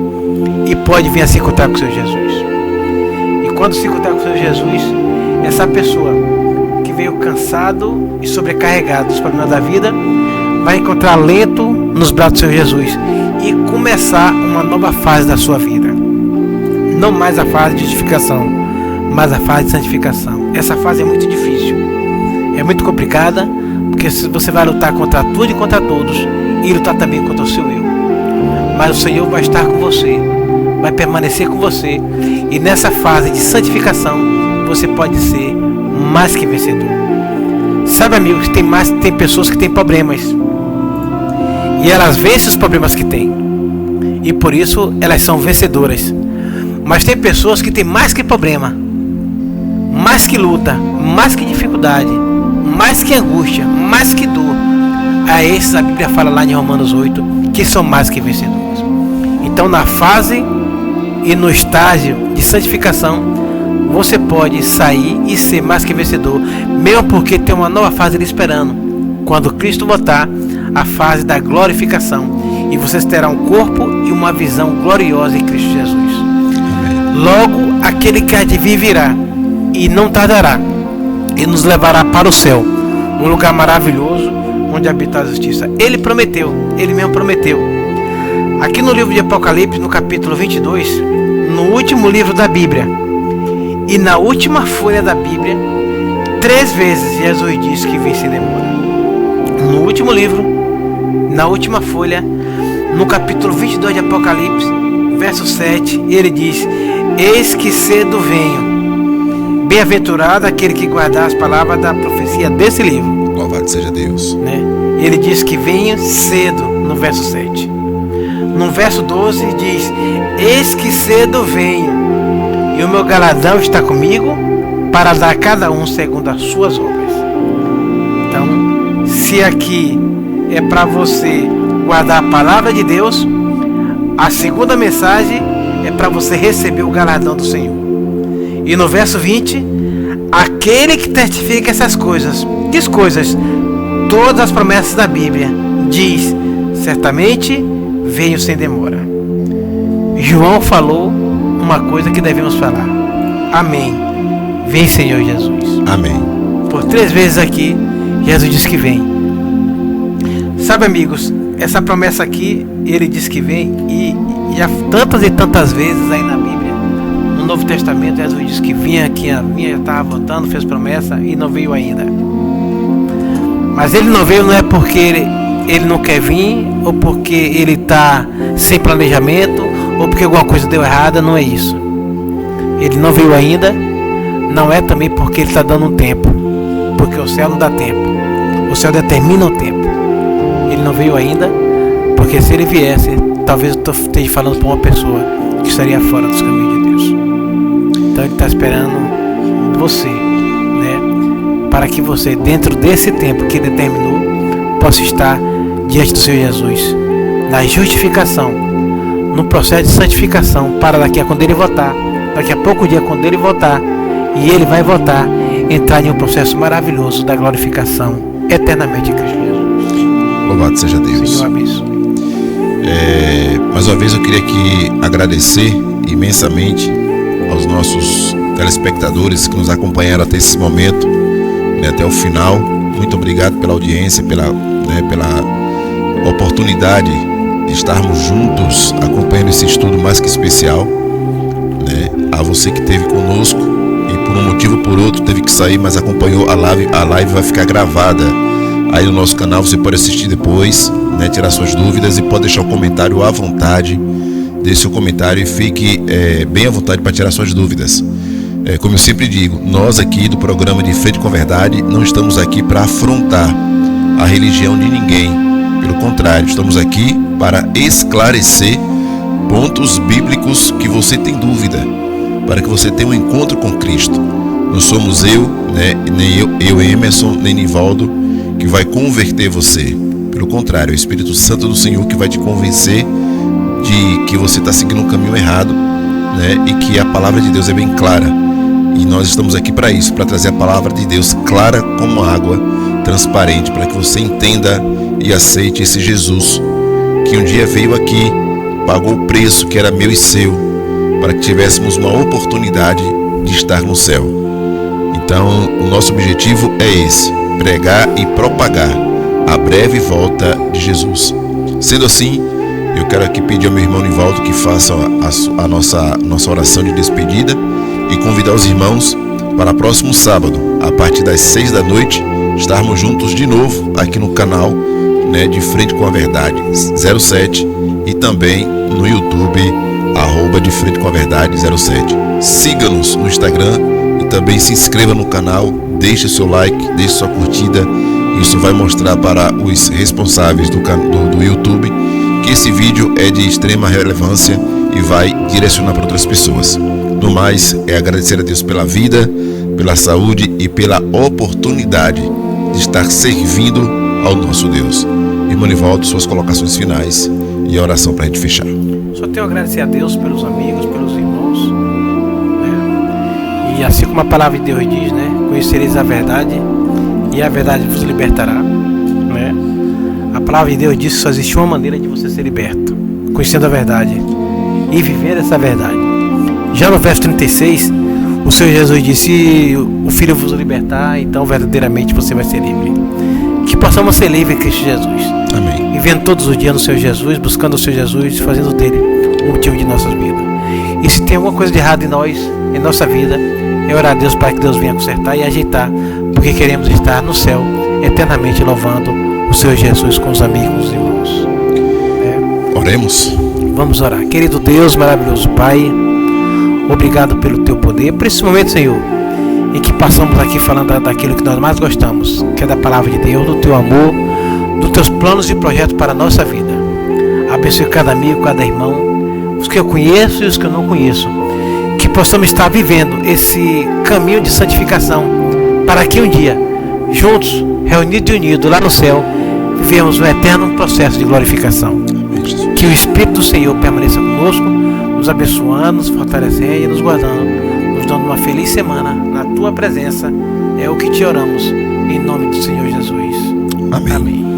E pode vir a se encontrar com o Senhor Jesus. E quando se encontrar com o Senhor Jesus, essa pessoa que veio cansado e sobrecarregado dos problemas da vida, vai encontrar alento nos braços do Senhor Jesus e começar uma nova fase da sua vida. Não mais a fase de justificação, mas a fase de santificação. Essa fase é muito difícil, é muito complicada, porque você vai lutar contra tudo e contra todos, e lutar também contra o seu eu. Mas o Senhor vai estar com você, vai permanecer com você, e nessa fase de santificação você pode ser mais que vencedor. Sabe, amigos, tem pessoas que têm problemas, e elas vencem os problemas que têm, e por isso elas são vencedoras. Mas tem pessoas que têm mais que problema, mais que luta, mais que dificuldade, mais que angústia, mais que dor. A esses a Bíblia fala lá em Romanos 8 que são mais que vencedores. Então, na fase e no estágio de santificação, você pode sair e ser mais que vencedor, mesmo porque tem uma nova fase lhe esperando, quando Cristo voltar, a fase da glorificação, e você terá um corpo e uma visão gloriosa em Cristo Jesus. Logo, aquele que há de vir virá e não tardará, e nos levará para o céu, um lugar maravilhoso onde habita a justiça. Ele prometeu, ele mesmo prometeu. Aqui no livro de Apocalipse, no capítulo 22, no último livro da Bíblia e na última folha da Bíblia, 3 vezes Jesus diz que vem sem demora. No último livro, na última folha, no capítulo 22 de Apocalipse, verso 7, ele diz: eis que cedo venho, bem-aventurado aquele que guardar as palavras da profecia desse livro. Louvado seja Deus. Né? Ele diz que venha cedo, no verso 7. No verso 12 diz: eis que cedo venho, e o meu galardão está comigo, para dar a cada um segundo as suas obras. Então, se aqui é para você guardar a palavra de Deus, a segunda mensagem é para você receber o galardão do Senhor. E no verso 20, aquele que testifica essas coisas, diz coisas, todas as promessas da Bíblia, diz: certamente venho sem demora. João falou uma coisa que devemos falar: amém, vem Senhor Jesus. Amém. Por 3 vezes aqui Jesus diz que vem. Sabe, amigos, essa promessa aqui, ele diz que vem, e há tantas e tantas vezes aí na Bíblia, no Novo Testamento, Jesus diz que vinha, já estava voltando, fez promessa e não veio ainda. Mas ele não veio, não é porque ele não quer vir, ou porque ele está sem planejamento, ou porque alguma coisa deu errada, não é isso. Ele não veio ainda, não é também porque ele está dando um tempo, porque o céu não dá tempo, o céu determina o tempo. Ele não veio ainda, porque se ele viesse, talvez eu esteja falando para uma pessoa que estaria fora dos caminhos de Deus. Então ele está esperando você, né, para que você, dentro desse tempo que ele determinou, possa estar diante do Senhor Jesus, na justificação, no processo de santificação, para daqui a quando ele voltar, daqui a pouco dia quando ele voltar, e ele vai voltar, entrar em um processo maravilhoso da glorificação eternamente em Cristo Jesus. Louvado seja Deus. Senhor, abençoe. Mais uma vez eu queria aqui agradecer imensamente aos nossos telespectadores que nos acompanharam até esse momento, né, até o final. Muito obrigado pela audiência, pela oportunidade de estarmos juntos acompanhando esse estudo mais que especial, né? A você que esteve conosco e por um motivo ou por outro teve que sair, mas acompanhou a live vai ficar gravada aí no nosso canal, você pode assistir depois, né? Tirar suas dúvidas e pode deixar o comentário à vontade. Deixe seu comentário e fique bem à vontade para tirar suas dúvidas. Como eu sempre digo, nós aqui do programa de Frente com a Verdade não estamos aqui para afrontar a religião de ninguém. Pelo contrário, estamos aqui para esclarecer pontos bíblicos que você tem dúvida, para que você tenha um encontro com Cristo. Não somos nem eu Emerson, nem Nivaldo, que vai converter você. Pelo contrário, é o Espírito Santo do Senhor que vai te convencer de que você está seguindo um caminho errado, né? E que a palavra de Deus é bem clara. E nós estamos aqui para isso, para trazer a palavra de Deus clara como água, transparente, para que você entenda e aceite esse Jesus que um dia veio aqui, pagou o preço que era meu e seu, para que tivéssemos uma oportunidade de estar no céu. Então, o nosso objetivo é esse: pregar e propagar a breve volta de Jesus. Sendo assim, eu quero aqui pedir ao meu irmão Nivaldo que faça a nossa oração de despedida e convidar os irmãos para próximo sábado, a partir das 6 da noite, estarmos juntos de novo aqui no canal, né, de Frente com a Verdade 07 e também no YouTube, @de Frente com a Verdade 07. Siga-nos no Instagram e também se inscreva no canal, deixe seu like, deixe sua curtida. Isso vai mostrar para os responsáveis do YouTube que esse vídeo é de extrema relevância e vai direcionar para outras pessoas. No mais, é agradecer a Deus pela vida, pela saúde e pela oportunidade de estar servindo ao nosso Deus. Irmão Nivaldo, suas colocações finais e a oração para a gente fechar. Só tenho a agradecer a Deus pelos amigos, pelos irmãos, né? E assim como a palavra de Deus diz, né? Conhecereis a verdade e a verdade vos libertará, né? A palavra de Deus diz que só existe uma maneira de você ser liberto: conhecendo a verdade e viver essa verdade. Já no verso 36, o Senhor Jesus disse: se o Filho vos libertar, então verdadeiramente você vai ser livre. Que possamos ser livres em Cristo Jesus. Amém. Vivendo todos os dias no Senhor Jesus, buscando o Senhor Jesus, fazendo dele o motivo de nossas vidas. E se tem alguma coisa de errado em nós, em nossa vida, é orar a Deus para que Deus venha consertar e ajeitar, porque queremos estar no céu eternamente louvando o Senhor Jesus com os amigos e irmãos. Oremos. Vamos orar. Querido Deus, maravilhoso Pai, obrigado pelo teu poder, por esse momento, Senhor, em que passamos aqui falando daquilo que nós mais gostamos, que é da palavra de Deus, do teu amor, dos teus planos e projetos para a nossa vida. Abençoe cada amigo, cada irmão, os que eu conheço e os que eu não conheço, que possamos estar vivendo esse caminho de santificação, para que um dia, juntos, reunidos e unidos lá no céu, vivemos um eterno processo de glorificação. Que o Espírito do Senhor permaneça conosco, nos abençoando, nos fortalecendo e nos guardando, nos dando uma feliz semana na tua presença. É o que te oramos, em nome do Senhor Jesus. Amém. Amém.